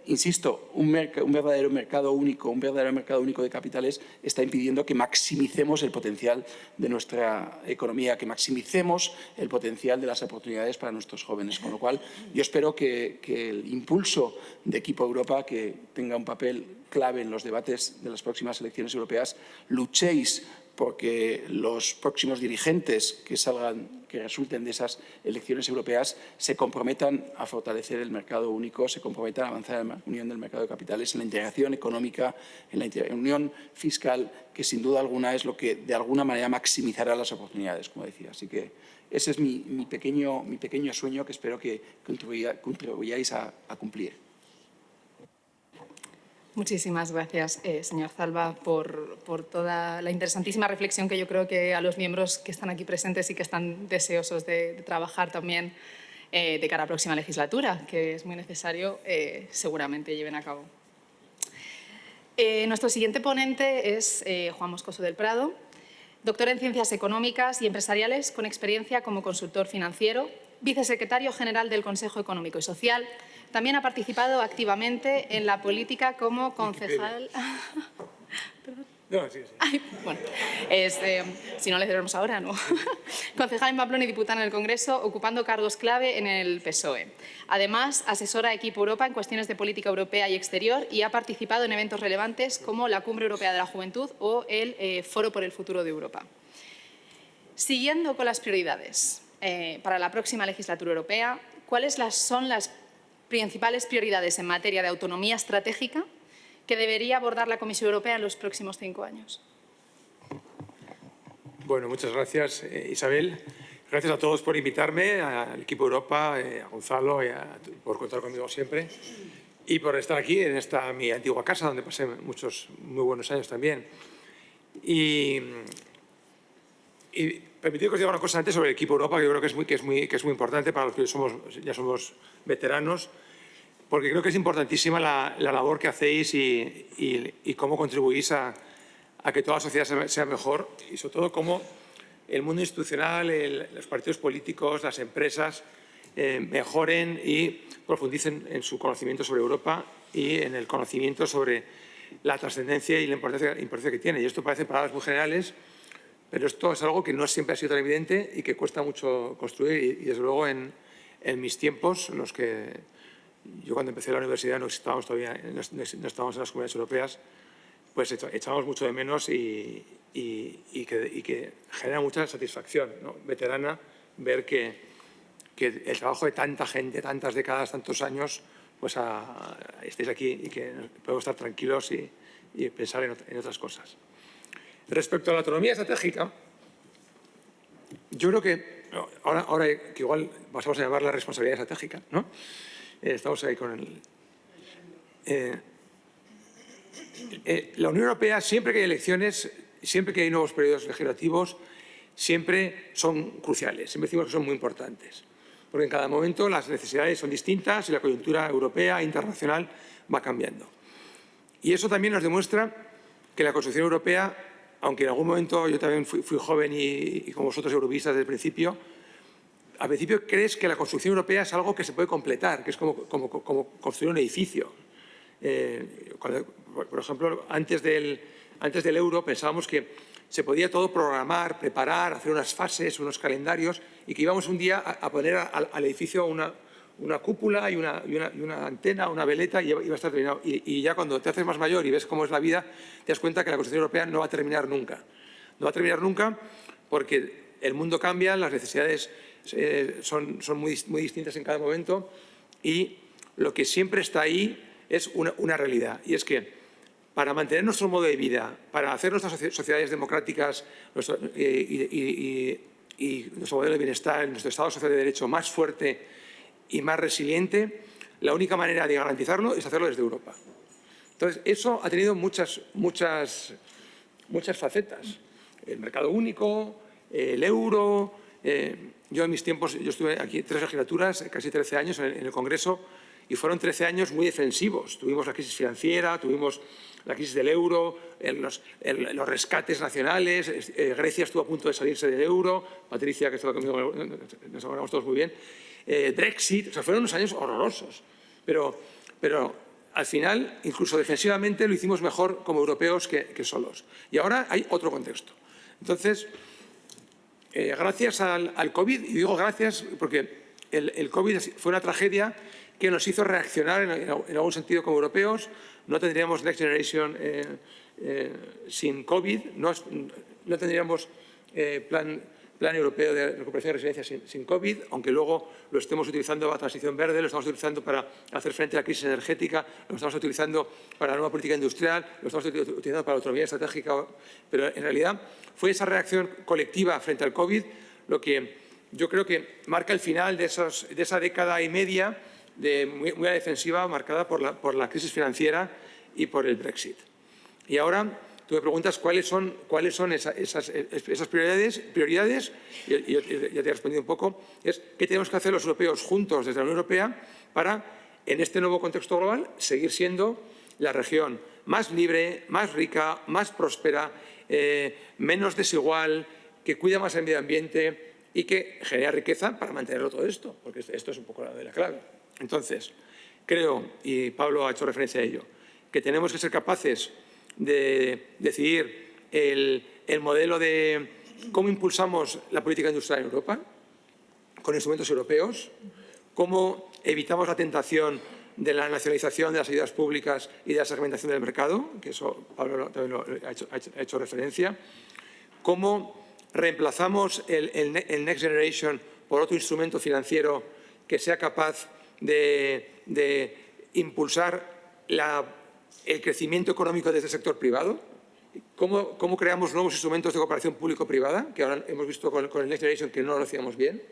insisto, un verdadero mercado único de capitales está impidiendo que maximicemos el potencial de nuestra economía, que maximicemos el potencial de las oportunidades para nuestros jóvenes. Con lo cual, yo espero que el impulso de Equipo Europa, que tenga un papel clave en los debates de las próximas elecciones europeas, luchéis porque los próximos dirigentes que resulten de esas elecciones europeas se comprometan a fortalecer el mercado único, se comprometan a avanzar en la unión del mercado de capitales, en la integración económica, en la unión fiscal, que sin duda alguna es lo que de alguna manera maximizará las oportunidades, como decía. Así que ese es mi pequeño sueño, que espero que contribuyáis a cumplir. Muchísimas gracias, señor Zalba, por toda la interesantísima reflexión que yo creo que a los miembros que están aquí presentes y que están deseosos de trabajar también de cara a la próxima legislatura, que es muy necesario, seguramente lleven a cabo. Nuestro siguiente ponente es Juan Moscoso del Prado, doctor en Ciencias Económicas y Empresariales con experiencia como consultor financiero, vicesecretario general del Consejo Económico y Social. También ha participado activamente en la política como concejal... No, sí. Ay, bueno, si no le celebramos ahora, no. Concejal en Pamplona y diputada en el Congreso, ocupando cargos clave en el PSOE. Además, asesora a Equipo Europa en cuestiones de política europea y exterior y ha participado en eventos relevantes como la Cumbre Europea de la Juventud o el Foro por el Futuro de Europa. Siguiendo con las prioridades para la próxima legislatura europea, ¿cuáles son las principales prioridades en materia de autonomía estratégica que debería abordar la Comisión Europea en los próximos 5 años? Bueno, muchas gracias, Isabel. Gracias a todos por invitarme, al equipo Europa, a Gonzalo, por contar conmigo siempre y por estar aquí en esta mi antigua casa, donde pasé muchos muy buenos años también. Y permitid que os diga una cosa antes sobre el equipo Europa, que yo creo que es muy importante para los que ya somos veteranos, porque creo que es importantísima la labor que hacéis y cómo contribuís a que toda la sociedad sea mejor y, sobre todo, cómo el mundo institucional, los partidos políticos, las empresas mejoren y profundicen en su conocimiento sobre Europa y en el conocimiento sobre la trascendencia y la importancia que tiene. Y esto parece palabras muy generales, pero esto es algo que no siempre ha sido tan evidente y que cuesta mucho construir. Y desde luego, en mis tiempos, en los que yo cuando empecé la universidad no estábamos todavía, no estábamos en las comunidades europeas, pues echábamos mucho de menos y que genera mucha satisfacción, ¿no?, veterana, ver que el trabajo de tanta gente, tantas décadas, tantos años, pues estéis aquí y que podemos estar tranquilos y pensar en otras cosas. Respecto a la autonomía estratégica, yo creo que ahora que igual pasamos a llamar la responsabilidad estratégica, ¿no? Estamos ahí con la Unión Europea, siempre que hay elecciones, siempre que hay nuevos periodos legislativos, siempre son cruciales, siempre decimos que son muy importantes, porque en cada momento las necesidades son distintas y la coyuntura europea e internacional va cambiando. Y eso también nos demuestra que la construcción europea, aunque en algún momento yo también fui joven y como vosotros europeístas desde el principio, al principio crees que la construcción europea es algo que se puede completar, que es como construir un edificio. Por ejemplo, antes del euro pensábamos que se podía todo programar, preparar, hacer unas fases, unos calendarios y que íbamos un día a poner al edificio una cúpula y una antena, una veleta y iba a estar terminado. Y ya cuando te haces más mayor y ves cómo es la vida, te das cuenta que la construcción europea no va a terminar nunca. No va a terminar nunca porque el mundo cambia, las necesidades son muy distintas en cada momento y lo que siempre está ahí es una realidad. Y es que para mantener nuestro modo de vida, para hacer nuestras sociedades democráticas y nuestro modelo de bienestar, nuestro Estado social de derecho más fuerte y más resiliente, la única manera de garantizarlo es hacerlo desde Europa. Entonces, eso ha tenido muchas facetas. El mercado único, el euro. Yo en mis tiempos, yo estuve aquí 3 legislaturas, casi 13 años en el Congreso, y fueron 13 años muy defensivos. Tuvimos la crisis financiera, tuvimos la crisis del euro, los rescates nacionales, Grecia estuvo a punto de salirse del euro, Patricia, que estaba conmigo, nos acordamos todos muy bien, Brexit, o sea, fueron unos años horrorosos. Pero al final, incluso defensivamente, lo hicimos mejor como europeos que solos. Y ahora hay otro contexto. Entonces, gracias al COVID, y digo gracias porque el COVID fue una tragedia que nos hizo reaccionar en algún sentido como europeos. No tendríamos Next Generation sin COVID, no tendríamos plan europeo de recuperación y resiliencia sin COVID, aunque luego lo estemos utilizando para la transición verde, lo estamos utilizando para hacer frente a la crisis energética, lo estamos utilizando para la nueva política industrial, lo estamos utilizando para la autonomía estratégica, pero en realidad fue esa reacción colectiva frente al COVID lo que yo creo que marca el final de esa década y media muy a defensiva, marcada por la crisis financiera y por el Brexit. Y ahora tú me preguntas cuáles son esas prioridades, y yo ya te he respondido un poco, es qué tenemos que hacer los europeos juntos desde la Unión Europea para, en este nuevo contexto global, seguir siendo la región más libre, más rica, más próspera, menos desigual, que cuida más el medio ambiente y que genera riqueza para mantenerlo todo esto, porque esto es un poco la clave. Entonces, creo, y Pablo ha hecho referencia a ello, que tenemos que ser capaces de decidir el modelo de cómo impulsamos la política industrial en Europa, con instrumentos europeos, cómo evitamos la tentación de la nacionalización de las ayudas públicas y de la segmentación del mercado, que eso Pablo también ha hecho referencia, cómo reemplazamos el Next Generation por otro instrumento financiero que sea capaz de impulsar el crecimiento económico desde el sector privado, cómo creamos nuevos instrumentos de cooperación público-privada, que ahora hemos visto con el Next Generation que no lo hacíamos bien.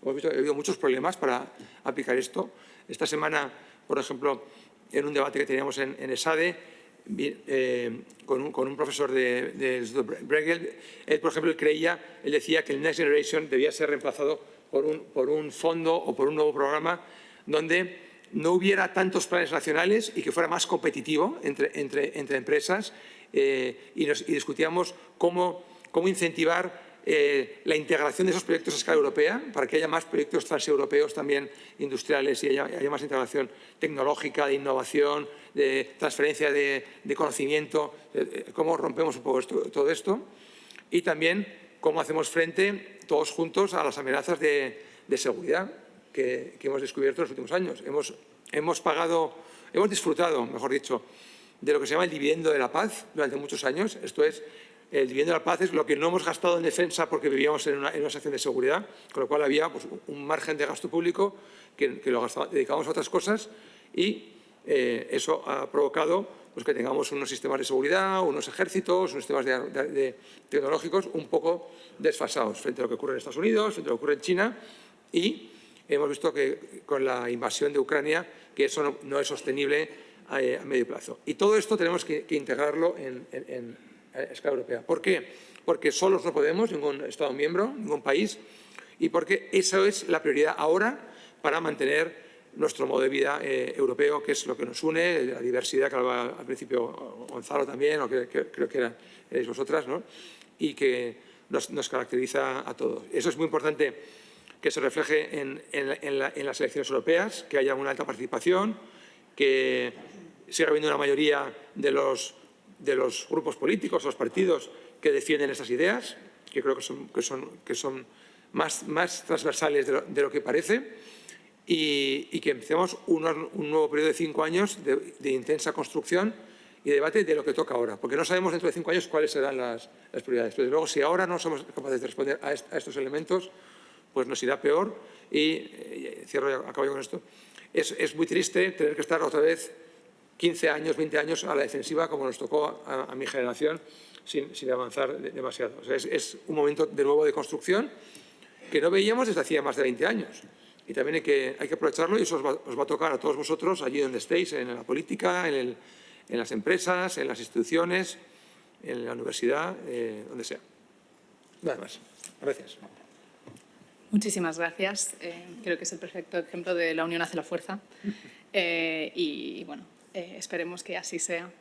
Hemos visto que ha habido muchos problemas para aplicar esto. Esta semana, por ejemplo, en un debate que teníamos en ESADE, con un profesor del Instituto Bruegel, él, por ejemplo, él decía que el Next Generation debía ser reemplazado por un fondo o por un nuevo programa donde no hubiera tantos planes nacionales y que fuera más competitivo entre empresas, y discutíamos cómo incentivar la integración de esos proyectos a escala europea para que haya más proyectos transeuropeos también industriales y haya más integración tecnológica, de innovación, de transferencia de conocimiento, cómo rompemos un poco todo esto y también cómo hacemos frente todos juntos a las amenazas de seguridad que hemos descubierto en los últimos años. Hemos disfrutado, mejor dicho, de lo que se llama el dividendo de la paz durante muchos años. Esto es, el dividendo de la paz es lo que no hemos gastado en defensa porque vivíamos en una situación de seguridad, con lo cual había pues, un margen de gasto público que lo dedicábamos a otras cosas y eso ha provocado pues, que tengamos unos sistemas de seguridad, unos ejércitos, unos sistemas tecnológicos un poco desfasados frente a lo que ocurre en Estados Unidos, frente a lo que ocurre en China, y hemos visto que con la invasión de Ucrania que eso no es sostenible a medio plazo. Y todo esto tenemos que integrarlo en escala europea. ¿Por qué? Porque solos no podemos, ningún Estado miembro, ningún país, y porque esa es la prioridad ahora para mantener nuestro modo de vida europeo, que es lo que nos une, la diversidad que hablaba al principio Gonzalo también, o que creo que erais vosotras, ¿no? Y que nos caracteriza a todos. Eso es muy importante que se refleje en las elecciones europeas, que haya una alta participación, que siga habiendo una mayoría de los grupos políticos, los partidos que defienden esas ideas, que creo que son más transversales de lo que parece, y que empecemos un nuevo periodo de 5 años de intensa construcción y debate de lo que toca ahora, porque no sabemos dentro de 5 años cuáles serán las prioridades. Pero, desde luego, si ahora no somos capaces de responder a estos elementos, pues nos irá peor y cierro y acabo yo con esto. Es muy triste tener que estar otra vez 15 años, 20 años a la defensiva, como nos tocó a mi generación, sin avanzar demasiado. O sea, es un momento de nuevo de construcción que no veíamos desde hacía más de 20 años. Y también hay que aprovecharlo y eso os va a tocar a todos vosotros, allí donde estéis, en la política, en las empresas, en las instituciones, en la universidad, donde sea. Nada más. Gracias. Muchísimas gracias. Creo que es el perfecto ejemplo de la unión hace la fuerza. Y bueno, esperemos que así sea.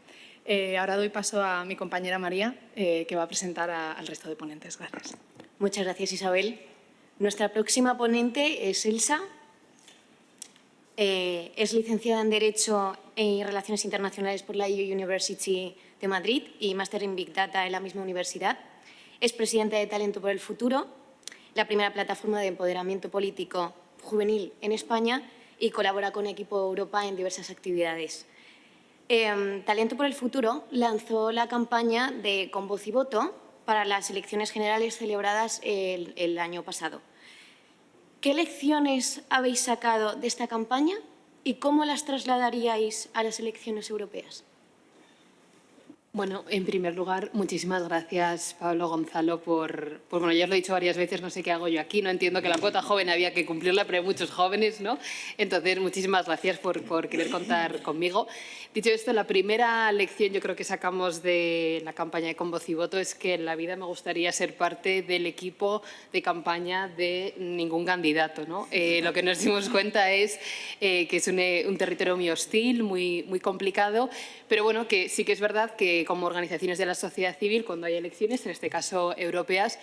Ahora doy paso a mi compañera María, que va a presentar al resto de ponentes. Gracias. Muchas gracias, Isabel. Nuestra próxima ponente es Elsa. Es licenciada en Derecho y Relaciones Internacionales por la EU University de Madrid y máster en Big Data en la misma universidad. Es presidenta de Talento por el Futuro, la primera plataforma de empoderamiento político juvenil en España, y colabora con Equipo Europa en diversas actividades. Talento por el Futuro lanzó la campaña de Con Voz y Voto para las elecciones generales celebradas el año pasado. ¿Qué lecciones habéis sacado de esta campaña y cómo las trasladaríais a las elecciones europeas? Bueno, en primer lugar, muchísimas gracias, Pablo, Gonzalo, bueno, ya os lo he dicho varias veces, no sé qué hago yo aquí, no entiendo que la cuota joven había que cumplirla, pero hay muchos jóvenes, ¿no? Entonces, muchísimas gracias por querer contar conmigo. Dicho esto, la primera lección yo creo que sacamos de la campaña de Con Voz y Voto es que en la vida me gustaría ser parte del equipo de campaña de ningún candidato, ¿no? Lo que nos dimos cuenta es que es un territorio muy hostil, muy complicado, pero bueno, que sí que es verdad que como organizaciones de la sociedad civil, cuando hay elecciones, en este caso europeas,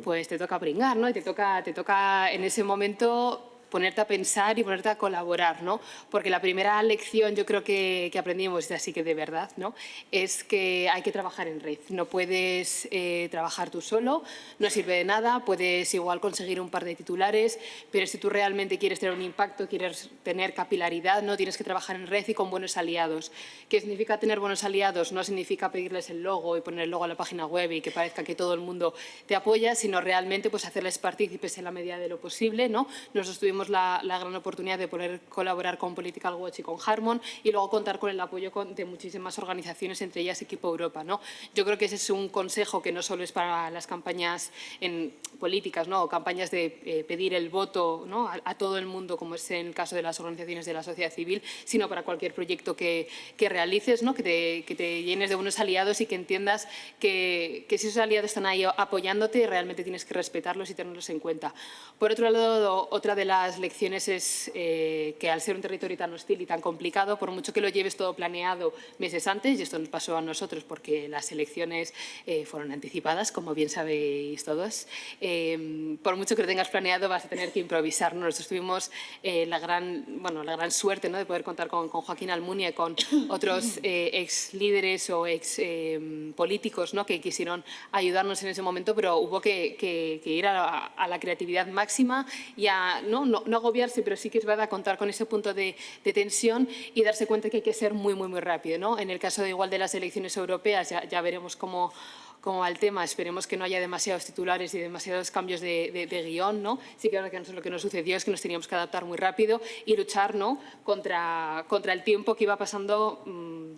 pues te toca pringar, ¿no? Y te toca en ese momento ponerte a pensar y ponerte a colaborar, ¿no? Porque la primera lección yo creo que aprendimos, así que de verdad, ¿no? Es que hay que trabajar en red. No puedes trabajar tú solo, no sirve de nada, puedes igual conseguir un par de titulares, pero si tú realmente quieres tener un impacto, quieres tener capilaridad, ¿no? Tienes que trabajar en red y con buenos aliados. ¿Qué significa tener buenos aliados? No significa pedirles el logo y poner el logo a la página web y que parezca que todo el mundo te apoya, sino realmente pues, hacerles partícipes en la medida de lo posible, ¿no? Nosotros tuvimos la gran oportunidad de poder colaborar con Political Watch y con Harmon y luego contar con el apoyo de muchísimas organizaciones, entre ellas Equipo Europa, ¿no? Yo creo que ese es un consejo que no solo es para las campañas en políticas, ¿no? O campañas de pedir el voto, ¿no? a todo el mundo, como es en el caso de las organizaciones de la sociedad civil, sino para cualquier proyecto que realices, ¿no? que te llenes de buenos aliados y que entiendas que si esos aliados están ahí apoyándote, realmente tienes que respetarlos y tenerlos en cuenta. Por otro lado, otra de las lecciones es que al ser un territorio tan hostil y tan complicado, por mucho que lo lleves todo planeado meses antes, y esto nos pasó a nosotros porque las elecciones fueron anticipadas, como bien sabéis todos, por mucho que lo tengas planeado vas a tener que improvisar, ¿no? Nosotros tuvimos la gran suerte, ¿no? de poder contar con Joaquín Almunia y con otros ex líderes o ex políticos, ¿no? que quisieron ayudarnos en ese momento, pero hubo que ir a la creatividad máxima y a no agobiarse, pero sí que es verdad contar con ese punto de tensión y darse cuenta que hay que ser muy rápido, ¿no? En el caso de igual de las elecciones europeas ya veremos cómo va el tema, esperemos que no haya demasiados titulares y demasiados cambios de guión, ¿no? Sí que lo que nos sucedió es que nos teníamos que adaptar muy rápido y luchar, ¿no? contra el tiempo que iba pasando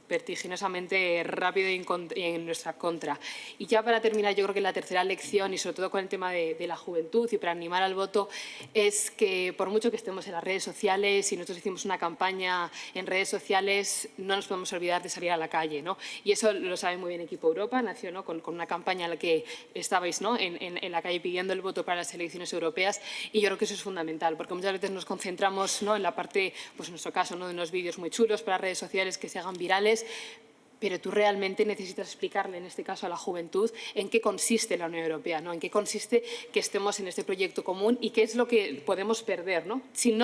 vertiginosamente rápido y en nuestra contra. Y ya para terminar, yo creo que la tercera lección, y sobre todo con el tema de la juventud y para animar al voto, es que por mucho que estemos en las redes sociales y nosotros hicimos una campaña en redes sociales, no nos podemos olvidar de salir a la calle, ¿no? Y eso lo sabe muy bien Equipo Europa, nació, ¿no? con una campaña en la que estabais, ¿no? en la calle pidiendo el voto para las elecciones europeas, y yo creo que eso es fundamental, porque muchas veces nos concentramos, ¿no? en la parte, pues en nuestro caso, ¿no? de unos vídeos muy chulos para redes sociales que se hagan virales, pero tú realmente necesitas explicarle, en este caso a la juventud, en qué consiste la Unión Europea, ¿no? En qué consiste que estemos en este proyecto común y qué es lo que podemos perder, ¿no? Sin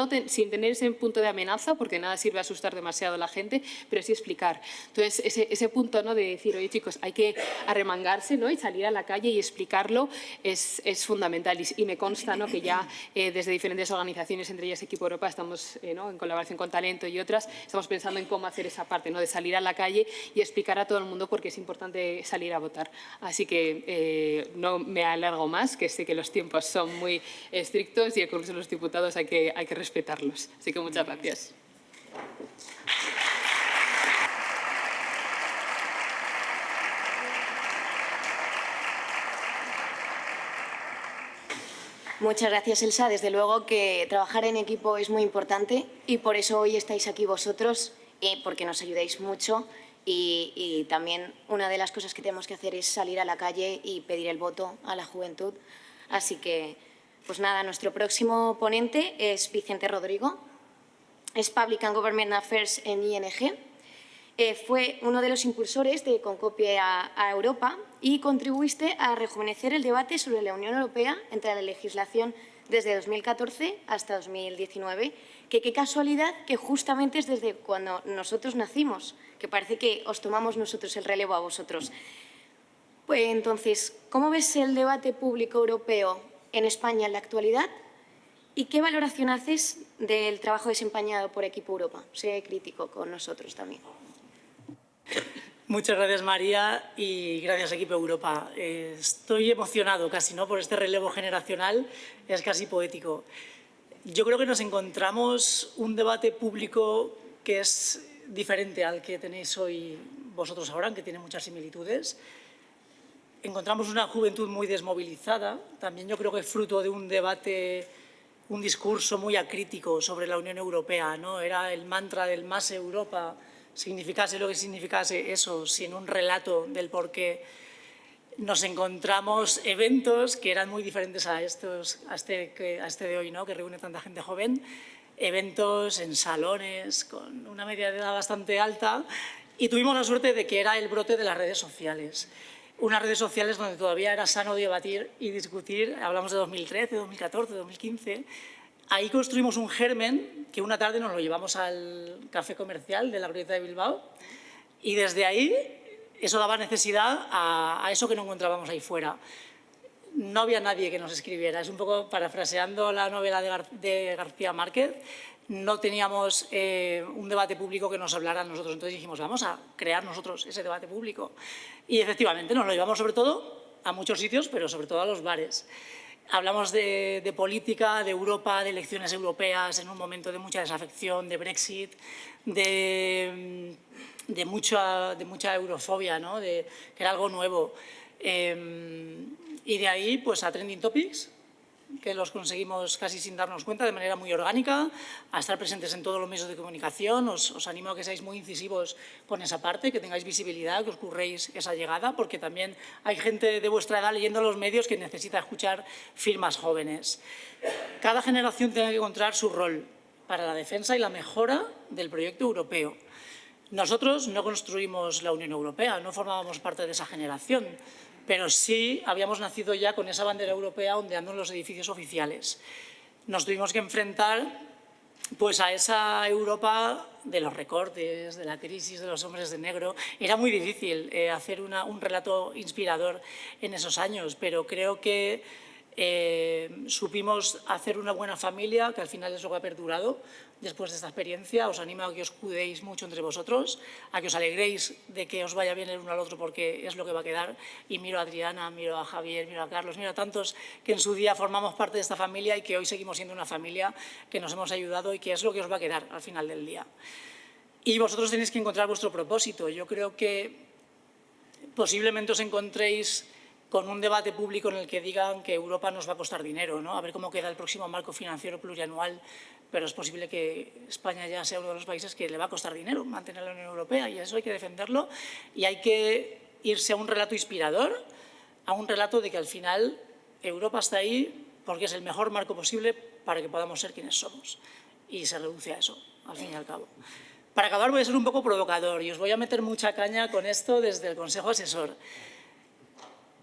tener ese punto de amenaza, porque nada sirve asustar demasiado a la gente, pero sí explicar. Entonces, ese punto, ¿no? de decir, oye chicos, hay que arremangarse, ¿no? y salir a la calle y explicarlo es fundamental. Y me consta, ¿no? que ya desde diferentes organizaciones, entre ellas Equipo Europa, estamos ¿no? en colaboración con Talento y otras, estamos pensando en cómo hacer esa parte, ¿no? de salir a la calle y explicar a todo el mundo por qué es importante salir a votar. Así que no me alargo más, que sé que los tiempos son muy estrictos y el Congreso de los Diputados hay que respetarlos. Así que muchas gracias. Muchas gracias, Elsa. Desde luego que trabajar en equipo es muy importante y por eso hoy estáis aquí vosotros, porque nos ayudáis mucho. Y también una de las cosas que tenemos que hacer es salir a la calle y pedir el voto a la juventud. Así que, pues nada, nuestro próximo ponente es Vicente Rodrigo. Es Public and Government Affairs en ING. Fue uno de los impulsores de Concopie a Europa y contribuiste a rejuvenecer el debate sobre la Unión Europea entre la legislación desde 2014 hasta 2019. Que qué casualidad que justamente es desde cuando nosotros nacimos, que parece que os tomamos nosotros el relevo a vosotros. Pues entonces, ¿cómo ves el debate público europeo en España en la actualidad? ¿Y qué valoración haces del trabajo desempeñado por Equipo Europa? Sé crítico con nosotros también. Muchas gracias, María, y gracias, Equipo Europa. Estoy emocionado casi, ¿no? por este relevo generacional, es casi poético. Yo creo que nos encontramos un debate público que es diferente al que tenéis hoy vosotros ahora, aunque tiene muchas similitudes. Encontramos una juventud muy desmovilizada, también yo creo que es fruto de un debate, un discurso muy acrítico sobre la Unión Europea, ¿no? Era el mantra del más Europa, significase lo que significase eso, sin un relato del por qué. Nos encontramos eventos que eran muy diferentes a este de hoy, ¿no? Que reúne tanta gente joven, eventos en salones con una media de edad bastante alta, y tuvimos la suerte de que era el brote de las redes sociales. Unas redes sociales donde todavía era sano debatir y discutir, hablamos de 2013, 2014, 2015. Ahí construimos un germen que una tarde nos lo llevamos al café comercial de la Glorieta de Bilbao, y desde ahí eso daba necesidad a eso que no encontrábamos ahí fuera. No había nadie que nos escribiera, es un poco parafraseando la novela de García Márquez. No teníamos un debate público que nos hablara a nosotros, entonces dijimos, vamos a crear nosotros ese debate público. Y efectivamente nos lo llevamos sobre todo a muchos sitios, pero sobre todo a los bares. Hablamos de política, de Europa, de elecciones europeas en un momento de mucha desafección, de Brexit, de mucha eurofobia, ¿no? Que era algo nuevo. Y de ahí pues a Trending Topics, que los conseguimos casi sin darnos cuenta, de manera muy orgánica, a estar presentes en todos los medios de comunicación. Os animo a que seáis muy incisivos con esa parte, que tengáis visibilidad, que os curréis esa llegada, porque también hay gente de vuestra edad leyendo los medios que necesita escuchar firmas jóvenes. Cada generación tiene que encontrar su rol para la defensa y la mejora del proyecto europeo. Nosotros no construimos la Unión Europea, no formábamos parte de esa generación, pero sí habíamos nacido ya con esa bandera europea ondeando en los edificios oficiales. Nos tuvimos que enfrentar pues, a esa Europa de los recortes, de la crisis, de los hombres de negro. Era muy difícil hacer un relato inspirador en esos años, pero creo que supimos hacer una buena familia, que al final es lo que ha perdurado después de esta experiencia. Os animo a que os cuidéis mucho entre vosotros, a que os alegréis de que os vaya bien el uno al otro, porque es lo que va a quedar. Y miro a Adriana, miro a Javier, miro a Carlos, miro a tantos que en su día formamos parte de esta familia y que hoy seguimos siendo una familia, que nos hemos ayudado y que es lo que os va a quedar al final del día. Y vosotros tenéis que encontrar vuestro propósito. Yo creo que posiblemente os encontréis con un debate público en el que digan que Europa nos va a costar dinero, ¿no? A ver cómo queda el próximo marco financiero plurianual, pero es posible que España ya sea uno de los países que le va a costar dinero mantener la Unión Europea, y eso hay que defenderlo, y hay que irse a un relato inspirador, a un relato de que al final Europa está ahí porque es el mejor marco posible para que podamos ser quienes somos, y se reduce a eso, al fin y al cabo. Para acabar voy a ser un poco provocador y os voy a meter mucha caña con esto desde el Consejo Asesor.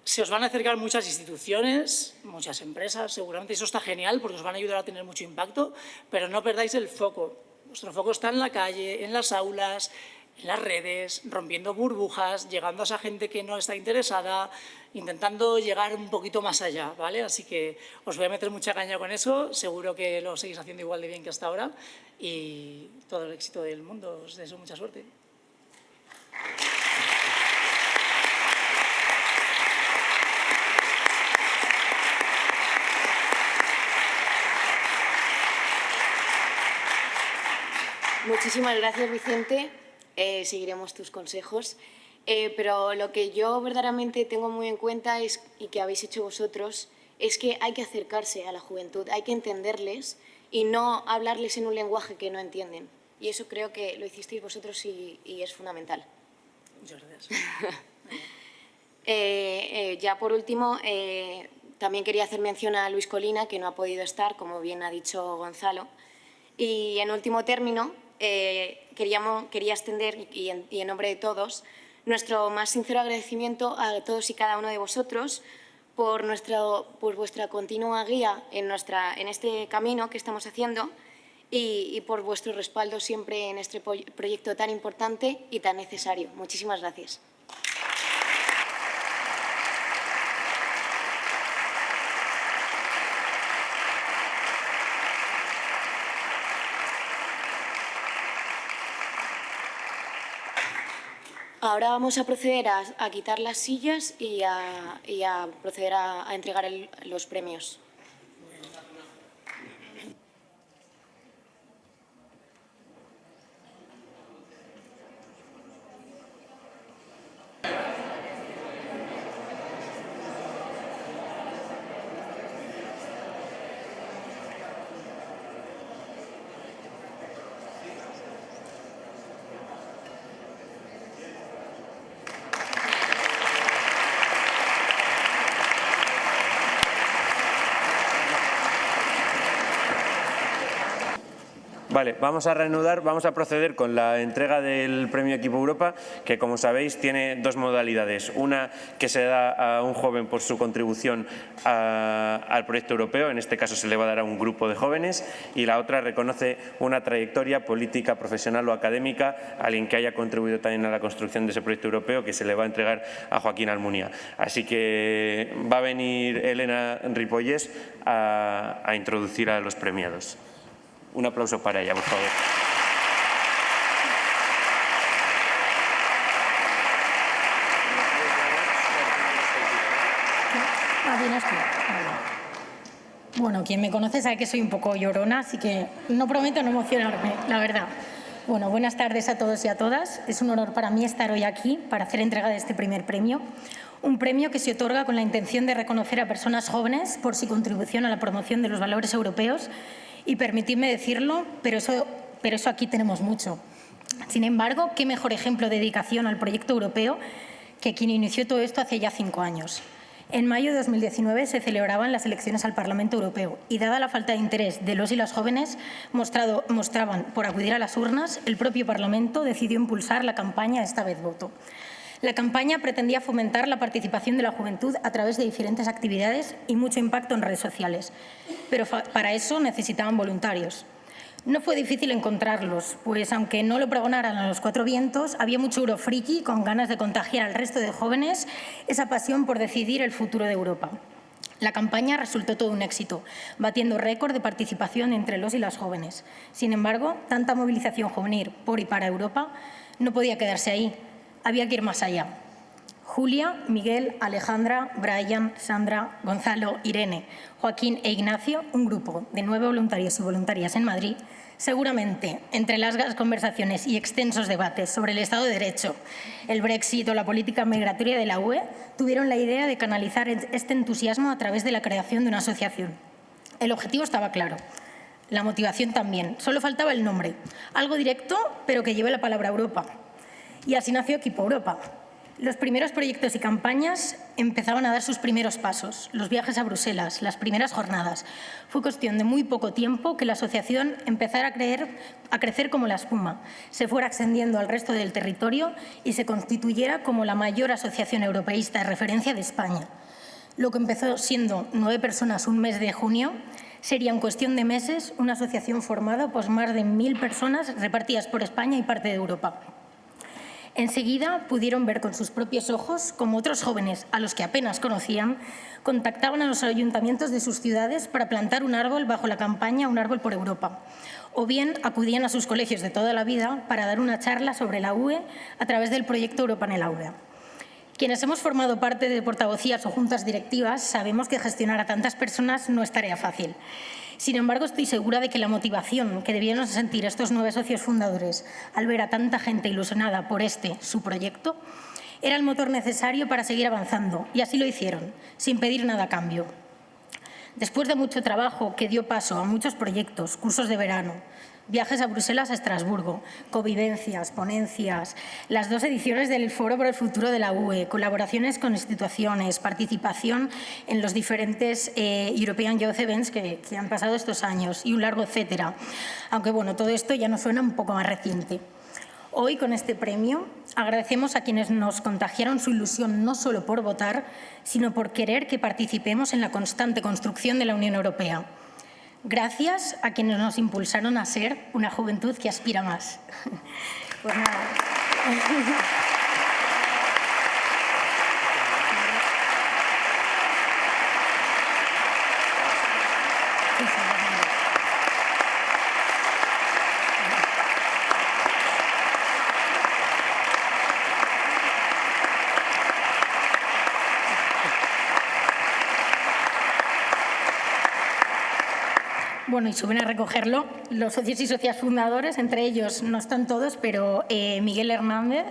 Se os van a acercar muchas instituciones, muchas empresas, seguramente eso está genial porque os van a ayudar a tener mucho impacto, pero no perdáis el foco. Vuestro foco está en la calle, en las aulas, en las redes, rompiendo burbujas, llegando a esa gente que no está interesada, intentando llegar un poquito más allá, ¿vale? Así que os voy a meter mucha caña con eso, seguro que lo seguís haciendo igual de bien que hasta ahora, y todo el éxito del mundo. Os deseo mucha suerte. Muchísimas gracias, Vicente. Seguiremos tus consejos. Pero lo que yo verdaderamente tengo muy en cuenta es, y que habéis hecho vosotros, es que hay que acercarse a la juventud, hay que entenderles y no hablarles en un lenguaje que no entienden. Y eso creo que lo hicisteis vosotros y es fundamental. Muchas gracias. Ya por último, también quería hacer mención a Luis Colina, que no ha podido estar, como bien ha dicho Gonzalo. Y en último término, quería extender, y en nombre de todos, nuestro más sincero agradecimiento a todos y cada uno de vosotros por vuestra continua guía en este camino que estamos haciendo y por vuestro respaldo siempre en este proyecto tan importante y tan necesario. Muchísimas gracias. Ahora vamos a proceder a quitar las sillas y a proceder a entregar los premios. Vale, vamos a reanudar, vamos a proceder con la entrega del Premio Equipo Europa, que como sabéis tiene dos modalidades. Una que se da a un joven por su contribución al proyecto europeo, en este caso se le va a dar a un grupo de jóvenes, y la otra reconoce una trayectoria política, profesional o académica a alguien que haya contribuido también a la construcción de ese proyecto europeo, que se le va a entregar a Joaquín Almunia. Así que va a venir Elena Ripollés a introducir a los premiados. Un aplauso para ella, por favor. Bueno, quien me conoce sabe que soy un poco llorona, así que no prometo no emocionarme, la verdad. Bueno, buenas tardes a todos y a todas. Es un honor para mí estar hoy aquí para hacer entrega de este primer premio. Un premio que se otorga con la intención de reconocer a personas jóvenes por su contribución a la promoción de los valores europeos. Y permitidme decirlo, pero eso aquí tenemos mucho. Sin embargo, qué mejor ejemplo de dedicación al proyecto europeo que quien inició todo esto hace ya 5 años. En mayo de 2019 se celebraban las elecciones al Parlamento Europeo y, dada la falta de interés de los y las jóvenes mostraban por acudir a las urnas, el propio Parlamento decidió impulsar la campaña Esta vez voto. La campaña pretendía fomentar la participación de la juventud a través de diferentes actividades y mucho impacto en redes sociales, pero para eso necesitaban voluntarios. No fue difícil encontrarlos, pues aunque no lo pregonaran a los 4 vientos, había mucho eurofriki con ganas de contagiar al resto de jóvenes esa pasión por decidir el futuro de Europa. La campaña resultó todo un éxito, batiendo récord de participación entre los y las jóvenes. Sin embargo, tanta movilización juvenil por y para Europa no podía quedarse ahí. Había que ir más allá. Julia, Miguel, Alejandra, Brian, Sandra, Gonzalo, Irene, Joaquín e Ignacio, un grupo de 9 voluntarios y voluntarias en Madrid, seguramente entre largas conversaciones y extensos debates sobre el Estado de Derecho, el Brexit o la política migratoria de la UE, tuvieron la idea de canalizar este entusiasmo a través de la creación de una asociación. El objetivo estaba claro. La motivación también. Solo faltaba el nombre. Algo directo, pero que lleve la palabra Europa. Y así nació Equipo Europa. Los primeros proyectos y campañas empezaban a dar sus primeros pasos, los viajes a Bruselas, las primeras jornadas. Fue cuestión de muy poco tiempo que la asociación empezara a crecer como la espuma, se fuera extendiendo al resto del territorio y se constituyera como la mayor asociación europeísta de referencia de España. Lo que empezó siendo 9 personas un mes de junio, sería en cuestión de meses una asociación formada por más de 1000 personas repartidas por España y parte de Europa. Enseguida pudieron ver con sus propios ojos cómo otros jóvenes, a los que apenas conocían, contactaban a los ayuntamientos de sus ciudades para plantar un árbol bajo la campaña Un árbol por Europa, o bien acudían a sus colegios de toda la vida para dar una charla sobre la UE a través del proyecto Europa en el Aula. Quienes hemos formado parte de portavocías o juntas directivas sabemos que gestionar a tantas personas no es tarea fácil. Sin embargo, estoy segura de que la motivación que debieron sentir estos 9 socios fundadores al ver a tanta gente ilusionada por su proyecto, era el motor necesario para seguir avanzando, y así lo hicieron, sin pedir nada a cambio. Después de mucho trabajo que dio paso a muchos proyectos, cursos de verano, viajes a Bruselas, a Estrasburgo, convivencias, ponencias, las 2 ediciones del Foro por el Futuro de la UE, colaboraciones con instituciones, participación en los diferentes European Youth Events que han pasado estos años y un largo etcétera. Aunque bueno, todo esto ya nos suena un poco más reciente. Hoy, con este premio, agradecemos a quienes nos contagiaron su ilusión no solo por votar, sino por querer que participemos en la constante construcción de la Unión Europea. Gracias a quienes nos impulsaron a ser una juventud que aspira más. Pues nada. Bueno, y suben a recogerlo los socios y socias fundadores, entre ellos no están todos, pero Miguel Hernández.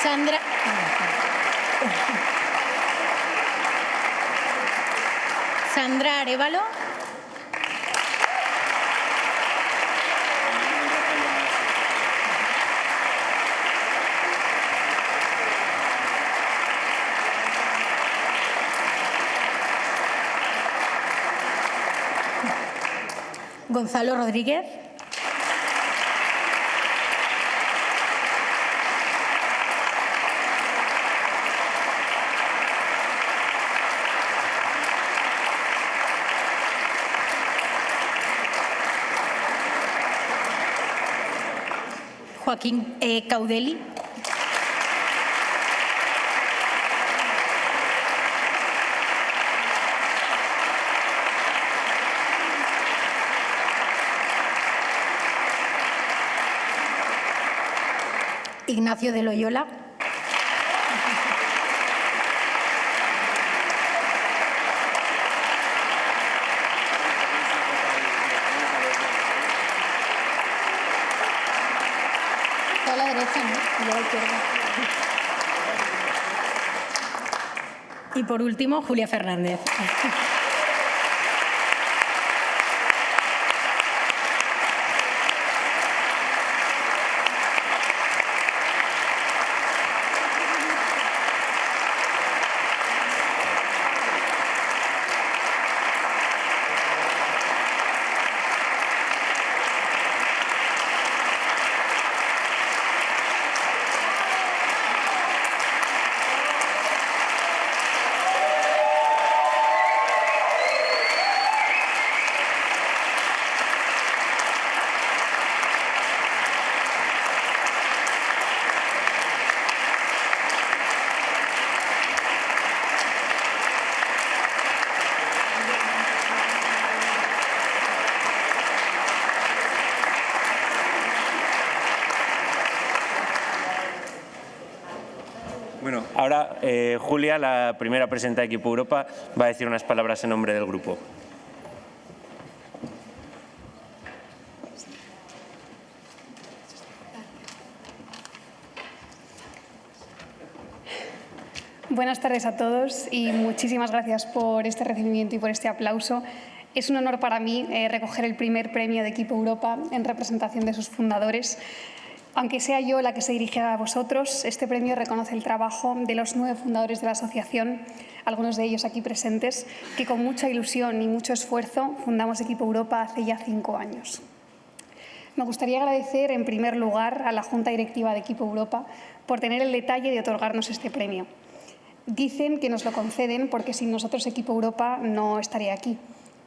Sandra. Sandra Arévalo. Gonzalo Rodríguez. Joaquín Caudeli. Ignacio de Loyola. A la derecha, ¿no? Y a la izquierda. Y por último, Julia Fernández. Bueno, ahora Julia, la primera presidenta de Equipo Europa, va a decir unas palabras en nombre del grupo. Buenas tardes a todos y muchísimas gracias por este recibimiento y por este aplauso. Es un honor para mí recoger el primer premio de Equipo Europa en representación de sus fundadores. Aunque sea yo la que se dirija a vosotros, este premio reconoce el trabajo de los 9 fundadores de la asociación, algunos de ellos aquí presentes, que con mucha ilusión y mucho esfuerzo fundamos Equipo Europa hace ya 5 años. Me gustaría agradecer en primer lugar a la Junta Directiva de Equipo Europa por tener el detalle de otorgarnos este premio. Dicen que nos lo conceden porque sin nosotros Equipo Europa no estaría aquí,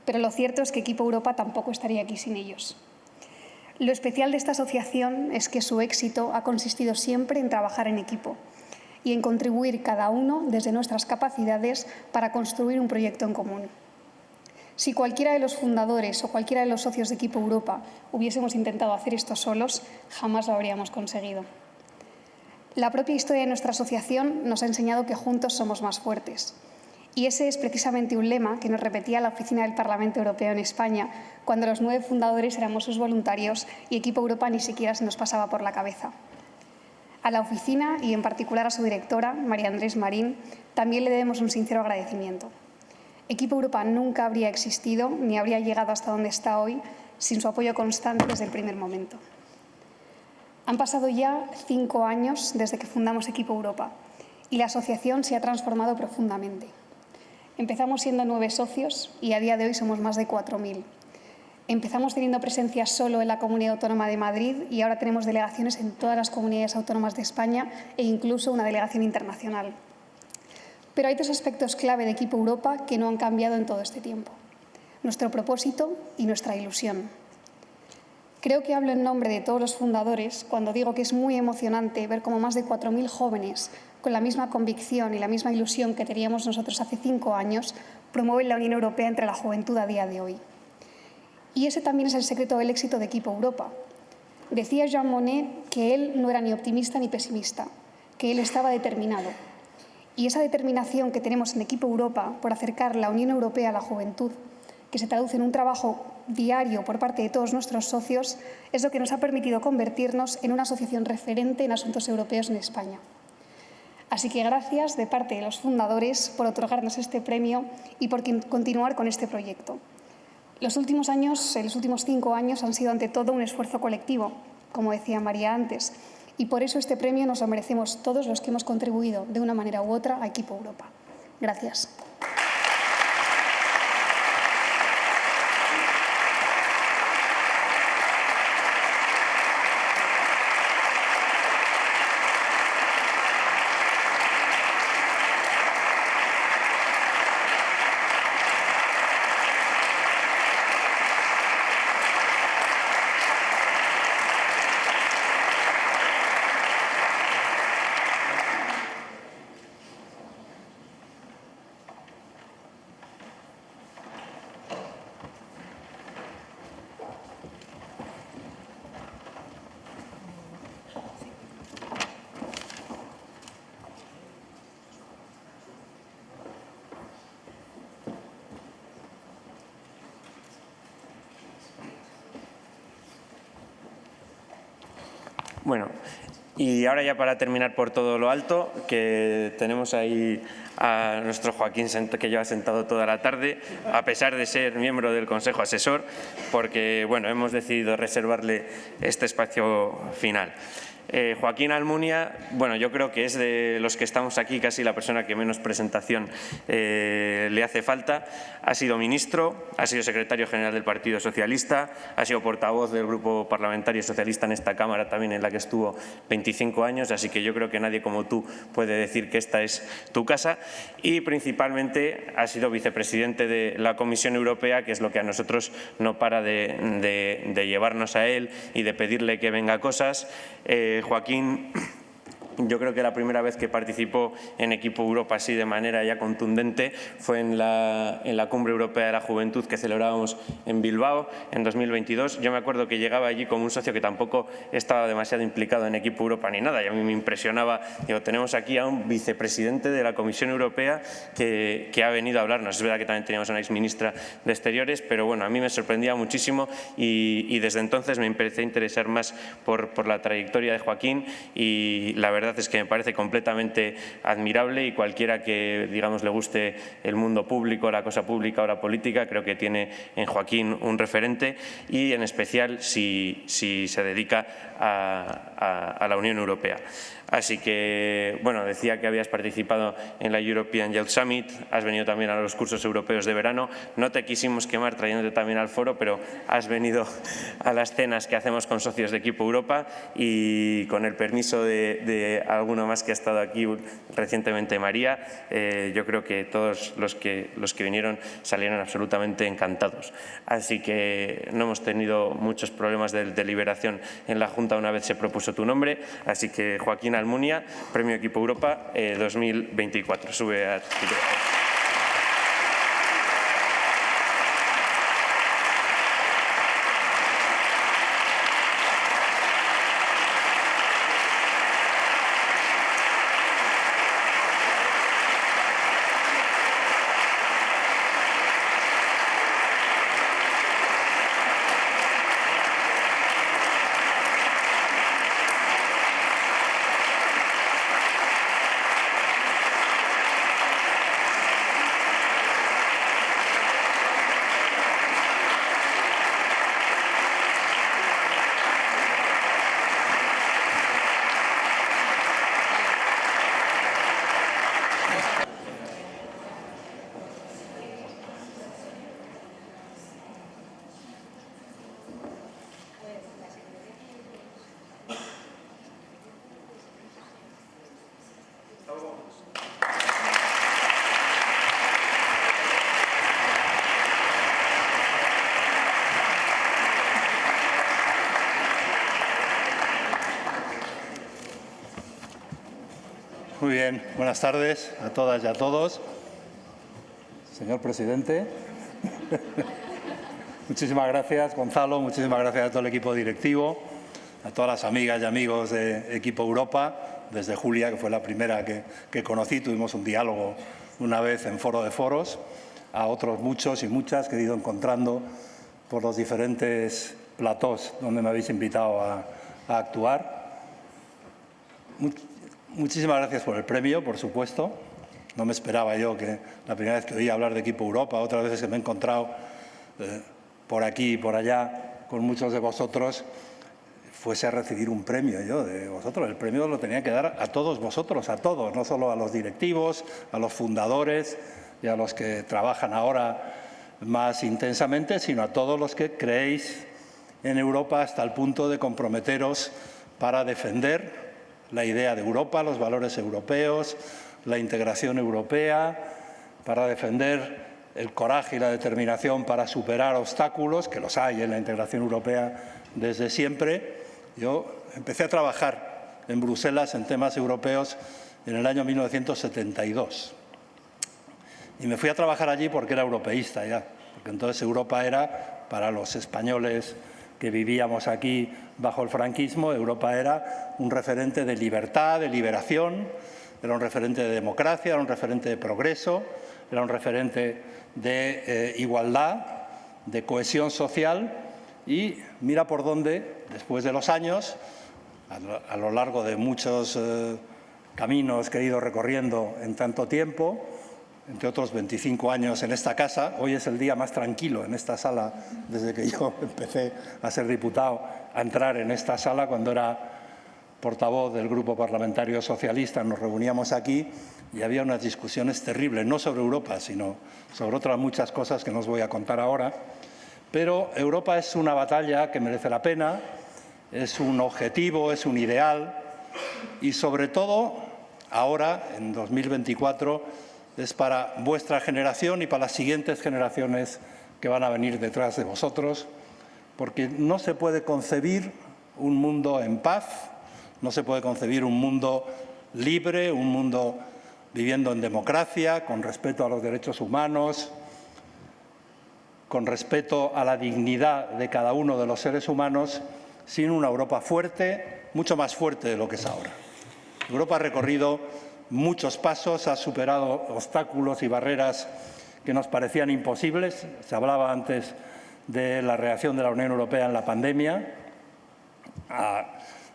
pero lo cierto es que Equipo Europa tampoco estaría aquí sin ellos. Lo especial de esta asociación es que su éxito ha consistido siempre en trabajar en equipo y en contribuir cada uno desde nuestras capacidades para construir un proyecto en común. Si cualquiera de los fundadores o cualquiera de los socios de Equipo Europa hubiésemos intentado hacer esto solos, jamás lo habríamos conseguido. La propia historia de nuestra asociación nos ha enseñado que juntos somos más fuertes. Y ese es precisamente un lema que nos repetía la Oficina del Parlamento Europeo en España cuando los 9 fundadores éramos sus voluntarios y Equipo Europa ni siquiera se nos pasaba por la cabeza. A la oficina y en particular a su directora, María Andrés Marín, también le debemos un sincero agradecimiento. Equipo Europa nunca habría existido ni habría llegado hasta donde está hoy sin su apoyo constante desde el primer momento. Han pasado ya 5 años desde que fundamos Equipo Europa y la asociación se ha transformado profundamente. Empezamos siendo 9 socios y a día de hoy somos más de 4.000. Empezamos teniendo presencia solo en la Comunidad Autónoma de Madrid y ahora tenemos delegaciones en todas las comunidades autónomas de España e incluso una delegación internacional. Pero hay 2 aspectos clave de Equipo Europa que no han cambiado en todo este tiempo: nuestro propósito y nuestra ilusión. Creo que hablo en nombre de todos los fundadores cuando digo que es muy emocionante ver cómo más de 4.000 jóvenes, con la misma convicción y la misma ilusión que teníamos nosotros hace 5 años, promueven la Unión Europea entre la juventud a día de hoy. Y ese también es el secreto del éxito de Equipo Europa. Decía Jean Monnet que él no era ni optimista ni pesimista, que él estaba determinado. Y esa determinación que tenemos en Equipo Europa por acercar la Unión Europea a la juventud, que se traduce en un trabajo diario por parte de todos nuestros socios, es lo que nos ha permitido convertirnos en una asociación referente en asuntos europeos en España. Así que gracias de parte de los fundadores por otorgarnos este premio y por continuar con este proyecto. Los últimos 5 años han sido ante todo un esfuerzo colectivo, como decía María antes, y por eso este premio nos lo merecemos todos los que hemos contribuido de una manera u otra a Equipo Europa. Gracias. Bueno, y ahora ya para terminar por todo lo alto, que tenemos ahí a nuestro Joaquín, que lleva sentado toda la tarde, a pesar de ser miembro del Consejo Asesor, porque bueno, hemos decidido reservarle este espacio final. Joaquín Almunia, bueno, yo creo que es de los que estamos aquí casi la persona que menos presentación le hace falta. Ha sido ministro, ha sido secretario general del Partido Socialista, ha sido portavoz del Grupo Parlamentario Socialista en esta Cámara también, en la que estuvo 25 años, así que yo creo que nadie como tú puede decir que esta es tu casa. Y principalmente ha sido vicepresidente de la Comisión Europea, que es lo que a nosotros no para de llevarnos a él y de pedirle que venga cosas. Joaquín, yo creo que la primera vez que participó en Equipo Europa así de manera ya contundente fue en la Cumbre Europea de la Juventud que celebrábamos en Bilbao en 2022. Yo me acuerdo que llegaba allí como un socio que tampoco estaba demasiado implicado en Equipo Europa ni nada, y a mí me impresionaba. Digo, tenemos aquí a un vicepresidente de la Comisión Europea que ha venido a hablarnos. Es verdad que también teníamos a una exministra de Exteriores, pero bueno, a mí me sorprendía muchísimo y desde entonces me empecé a interesar más por la trayectoria de Joaquín, y la verdad es que me parece completamente admirable, y cualquiera que, digamos, le guste el mundo público, la cosa pública o la política, creo que tiene en Joaquín un referente, y en especial si se dedica a la Unión Europea. Así que, bueno, decía que habías participado en la European Youth Summit, has venido también a los cursos europeos de verano. No te quisimos quemar trayéndote también al foro, pero has venido a las cenas que hacemos con socios de Equipo Europa, y con el permiso de alguno más que ha estado aquí recientemente, María, yo creo que todos los que vinieron salieron absolutamente encantados. Así que no hemos tenido muchos problemas de deliberación en la Junta una vez se propuso tu nombre. Así que, Joaquín Almunia, Premio Equipo Europa 2024. Sube a tu micrófono. Muy bien, buenas tardes a todas y a todos. Señor presidente, muchísimas gracias, Gonzalo, muchísimas gracias a todo el equipo directivo, a todas las amigas y amigos de Equipo Europa, desde Julia, que fue la primera que conocí, tuvimos un diálogo una vez en Foro de Foros, a otros muchos y muchas que he ido encontrando por los diferentes platós donde me habéis invitado a actuar. muchísimas gracias por el premio, por supuesto. No me esperaba yo que la primera vez que oí hablar de Equipo Europa, otras veces que me he encontrado por aquí y por allá con muchos de vosotros, fuese a recibir un premio yo de vosotros. El premio lo tenía que dar a todos vosotros, a todos, no solo a los directivos, a los fundadores y a los que trabajan ahora más intensamente, sino a todos los que creéis en Europa hasta el punto de comprometeros para defender la idea de Europa, los valores europeos, la integración europea, para defender el coraje y la determinación para superar obstáculos, que los hay en la integración europea desde siempre. Yo empecé a trabajar en Bruselas en temas europeos en el año 1972. Y me fui a trabajar allí porque era europeísta ya, porque entonces Europa era, para los españoles que vivíamos aquí bajo el franquismo, Europa era un referente de libertad, de liberación, era un referente de democracia, era un referente de progreso, era un referente de igualdad, de cohesión social. Y mira por dónde, después de los años, a lo largo de muchos caminos que he ido recorriendo en tanto tiempo, entre otros 25 años en esta casa, hoy es el día más tranquilo en esta sala desde que yo empecé a ser diputado, a entrar en esta sala cuando era portavoz del Grupo Parlamentario Socialista. Nos reuníamos aquí y había unas discusiones terribles, no sobre Europa, sino sobre otras muchas cosas que no os voy a contar ahora. Pero Europa es una batalla que merece la pena, es un objetivo, es un ideal y, sobre todo, ahora, en 2024, es para vuestra generación y para las siguientes generaciones que van a venir detrás de vosotros, porque no se puede concebir un mundo en paz, no se puede concebir un mundo libre, un mundo viviendo en democracia, con respeto a los derechos humanos, con respeto a la dignidad de cada uno de los seres humanos, sin una Europa fuerte, mucho más fuerte de lo que es ahora. Europa ha recorrido muchos pasos, ha superado obstáculos y barreras que nos parecían imposibles. Se hablaba antes de la reacción de la Unión Europea en la pandemia. A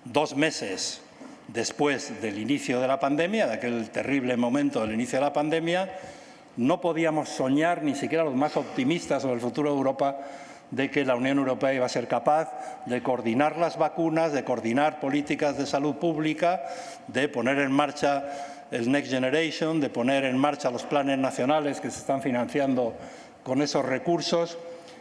2 meses después del inicio de la pandemia, de aquel terrible momento del inicio de la pandemia, no podíamos soñar, ni siquiera los más optimistas sobre el futuro de Europa, de que la Unión Europea iba a ser capaz de coordinar las vacunas, de coordinar políticas de salud pública, de poner en marcha el Next Generation, de poner en marcha los planes nacionales que se están financiando con esos recursos.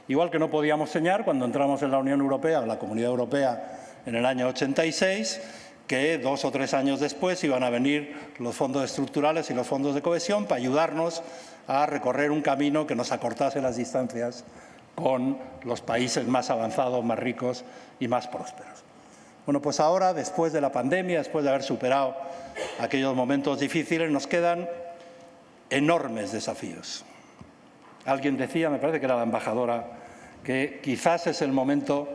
Igual que no podíamos soñar cuando entramos en la Unión Europea, en la Comunidad Europea, en el año 86, que 2 o 3 años después iban a venir los fondos estructurales y los fondos de cohesión para ayudarnos a recorrer un camino que nos acortase las distancias con los países más avanzados, más ricos y más prósperos. Bueno, pues ahora, después de la pandemia, después de haber superado aquellos momentos difíciles, nos quedan enormes desafíos. Alguien decía, me parece que era la embajadora, que quizás es el momento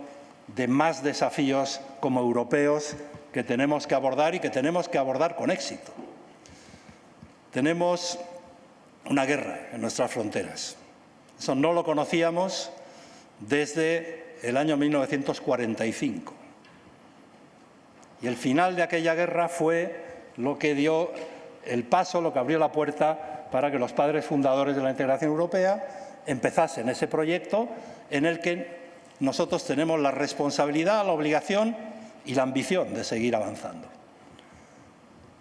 de más desafíos como europeos que tenemos que abordar y que tenemos que abordar con éxito. Tenemos una guerra en nuestras fronteras. Eso no lo conocíamos desde el año 1945. Y el final de aquella guerra fue lo que dio el paso, lo que abrió la puerta para que los padres fundadores de la integración europea empezasen ese proyecto en el que nosotros tenemos la responsabilidad, la obligación y la ambición de seguir avanzando.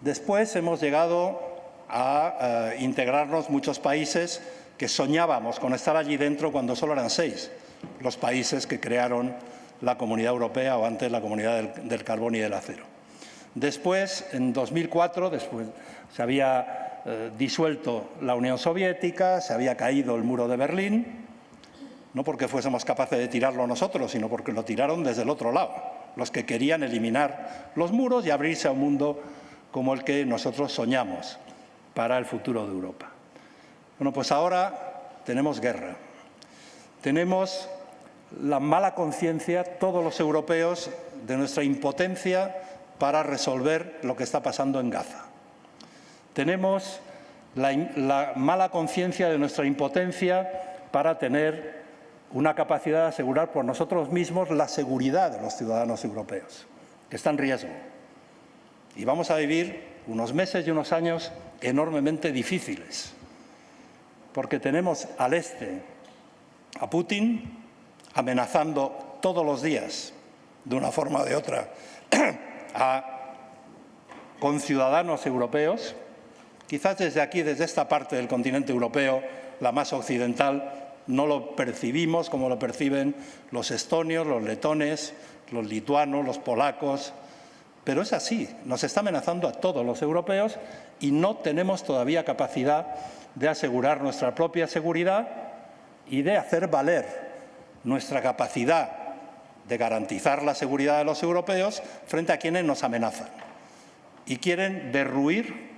Después hemos llegado a integrarnos muchos países que soñábamos con estar allí dentro cuando solo eran 6 los países que crearon la Comunidad Europea o antes la Comunidad del Carbón y del Acero. Después, en 2004, se había disuelto la Unión Soviética, se había caído el muro de Berlín, no porque fuésemos capaces de tirarlo nosotros, sino porque lo tiraron desde el otro lado, los que querían eliminar los muros y abrirse a un mundo como el que nosotros soñamos para el futuro de Europa. Bueno, pues ahora tenemos guerra. Tenemos la mala conciencia, todos los europeos, de nuestra impotencia para resolver lo que está pasando en Gaza. Tenemos la mala conciencia de nuestra impotencia para tener una capacidad de asegurar por nosotros mismos la seguridad de los ciudadanos europeos, que está en riesgo. Y vamos a vivir unos meses y unos años enormemente difíciles, porque tenemos al este a Putin amenazando todos los días, de una forma o de otra, a conciudadanos europeos. Quizás desde aquí, desde esta parte del continente europeo, la más occidental, no lo percibimos como lo perciben los estonios, los letones, los lituanos, los polacos, pero es así, nos está amenazando a todos los europeos y no tenemos todavía capacidad de asegurar nuestra propia seguridad y de hacer valer nuestra capacidad de garantizar la seguridad de los europeos frente a quienes nos amenazan y quieren derruir,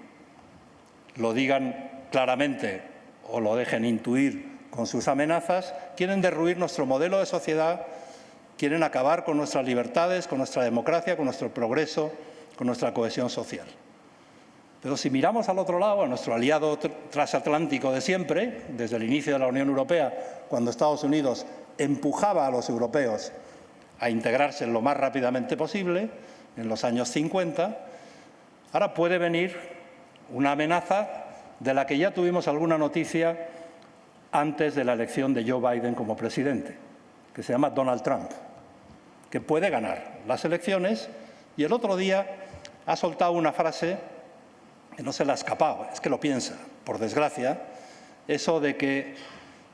lo digan claramente o lo dejen intuir con sus amenazas, quieren derruir nuestro modelo de sociedad, quieren acabar con nuestras libertades, con nuestra democracia, con nuestro progreso, con nuestra cohesión social. Pero si miramos al otro lado, a nuestro aliado transatlántico de siempre, desde el inicio de la Unión Europea, cuando Estados Unidos empujaba a los europeos a integrarse lo más rápidamente posible, en los años 50, ahora puede venir una amenaza de la que ya tuvimos alguna noticia antes de la elección de Joe Biden como presidente, que se llama Donald Trump, que puede ganar las elecciones, y el otro día ha soltado una frase que no se le ha escapado, es que lo piensa, por desgracia, eso de que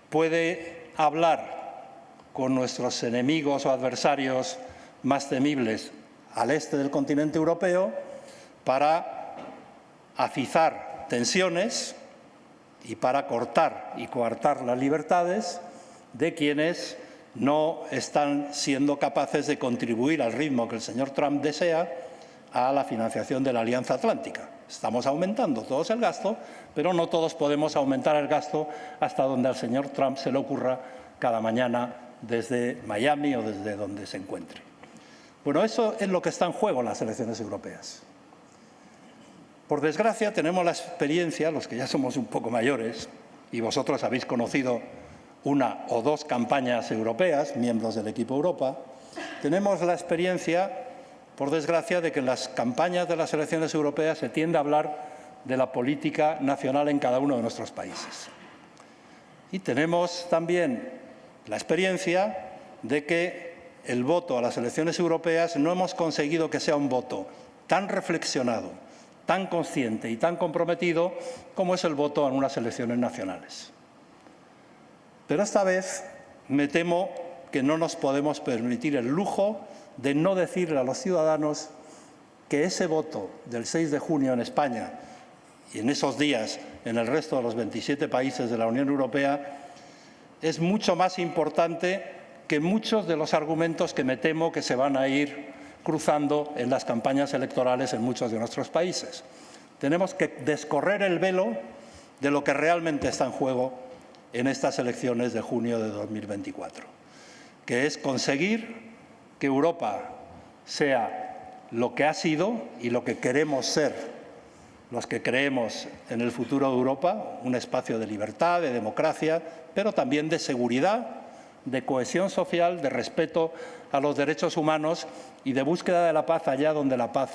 puede hablar con nuestros enemigos o adversarios más temibles al este del continente europeo para atizar tensiones y para cortar y coartar las libertades de quienes no están siendo capaces de contribuir al ritmo que el señor Trump desea a la financiación de la Alianza Atlántica. Estamos aumentando todos el gasto, pero no todos podemos aumentar el gasto hasta donde al señor Trump se le ocurra cada mañana desde Miami o desde donde se encuentre. Bueno, eso es lo que está en juego en las elecciones europeas. Por desgracia, tenemos la experiencia, los que ya somos un poco mayores, y vosotros habéis conocido una o dos campañas europeas, miembros del equipo Europa, tenemos la experiencia, por desgracia, de que en las campañas de las elecciones europeas se tiende a hablar de la política nacional en cada uno de nuestros países. Y tenemos también la experiencia de que el voto a las elecciones europeas no hemos conseguido que sea un voto tan reflexionado, tan consciente y tan comprometido como es el voto en unas elecciones nacionales. Pero esta vez me temo que no nos podemos permitir el lujo de no decirle a los ciudadanos que ese voto del 6 de junio en España y en esos días en el resto de los 27 países de la Unión Europea es mucho más importante que muchos de los argumentos que me temo que se van a ir cruzando en las campañas electorales en muchos de nuestros países. Tenemos que descorrer el velo de lo que realmente está en juego en estas elecciones de junio de 2024, que es conseguir que Europa sea lo que ha sido y lo que queremos ser los que creemos en el futuro de Europa, un espacio de libertad, de democracia, pero también de seguridad, de cohesión social, de respeto a los derechos humanos y de búsqueda de la paz allá donde la paz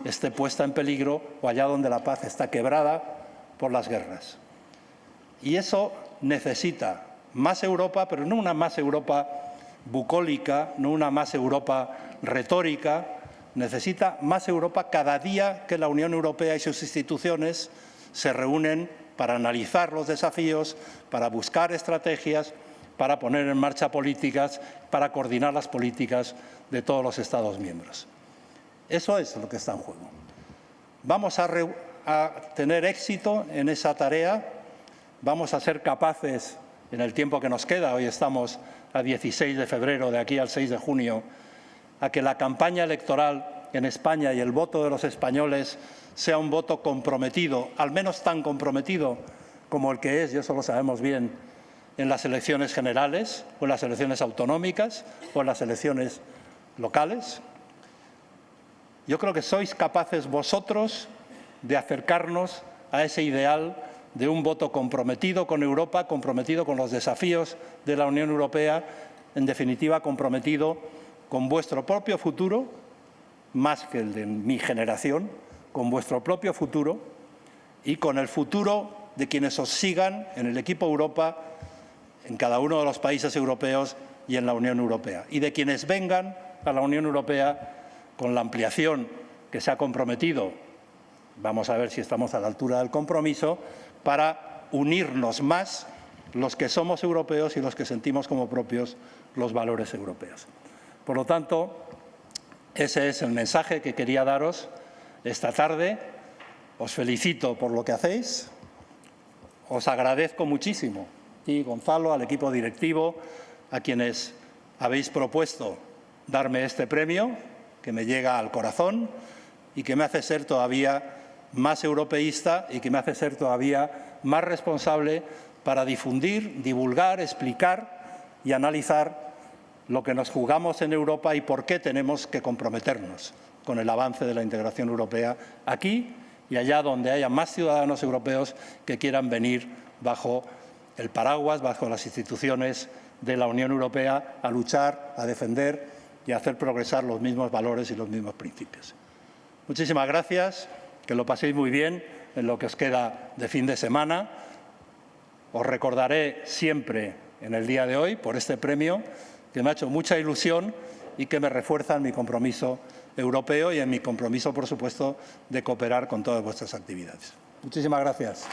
esté puesta en peligro o allá donde la paz está quebrada por las guerras. Y eso necesita más Europa, pero no una más Europa bucólica, no una más Europa retórica, necesita más Europa cada día que la Unión Europea y sus instituciones se reúnen para analizar los desafíos, para buscar estrategias, para poner en marcha políticas, para coordinar las políticas de todos los Estados miembros. Eso es lo que está en juego. Vamos a tener éxito en esa tarea, vamos a ser capaces, en el tiempo que nos queda, hoy estamos a 16 de febrero, de aquí al 6 de junio, a que la campaña electoral en España y el voto de los españoles sea un voto comprometido, al menos tan comprometido como el que es, y eso lo sabemos bien, en las elecciones generales, o en las elecciones autonómicas, o en las elecciones locales. Yo creo que sois capaces vosotros de acercarnos a ese ideal de un voto comprometido con Europa, comprometido con los desafíos de la Unión Europea, en definitiva comprometido con vuestro propio futuro, más que el de mi generación, con vuestro propio futuro y con el futuro de quienes os sigan en el equipo Europa, en cada uno de los países europeos y en la Unión Europea. Y de quienes vengan a la Unión Europea con la ampliación que se ha comprometido, vamos a ver si estamos a la altura del compromiso, para unirnos más los que somos europeos y los que sentimos como propios los valores europeos. Por lo tanto, ese es el mensaje que quería daros esta tarde. Os felicito por lo que hacéis. Os agradezco muchísimo, y Gonzalo, al equipo directivo, a quienes habéis propuesto darme este premio, que me llega al corazón y que me hace ser todavía más europeísta y que me hace ser todavía más responsable para difundir, divulgar, explicar y analizar lo que nos jugamos en Europa y por qué tenemos que comprometernos con el avance de la integración europea aquí y allá donde haya más ciudadanos europeos que quieran venir bajo el paraguas, bajo las instituciones de la Unión Europea, a luchar, a defender y a hacer progresar los mismos valores y los mismos principios. Muchísimas gracias, que lo paséis muy bien en lo que os queda de fin de semana. Os recordaré siempre en el día de hoy por este premio, que me ha hecho mucha ilusión y que me refuerza en mi compromiso europeo y en mi compromiso, por supuesto, de cooperar con todas vuestras actividades. Muchísimas gracias.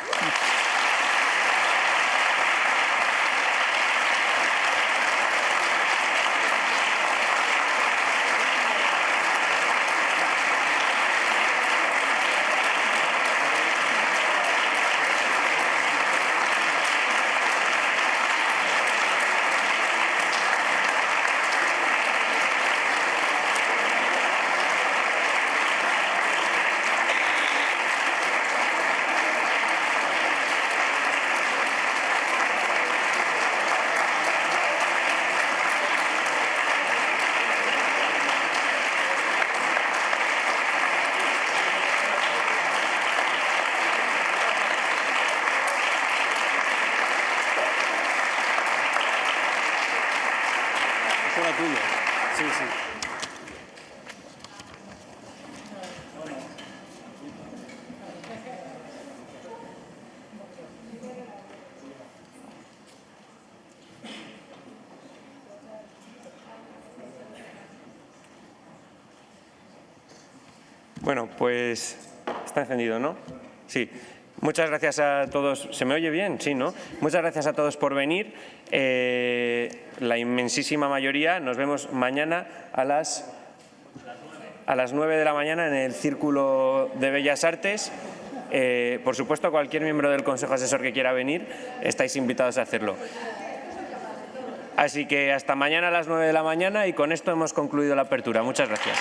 Sí, sí. Bueno, pues está encendido, ¿no? Sí. Muchas gracias a todos. ¿Se me oye bien? Sí, ¿no? Muchas gracias a todos por venir. La inmensísima mayoría. Nos vemos mañana a las 9 de la mañana en el Círculo de Bellas Artes. Por supuesto, cualquier miembro del Consejo Asesor que quiera venir, estáis invitados a hacerlo. Así que hasta mañana a las 9 de la mañana y con esto hemos concluido la apertura. Muchas gracias.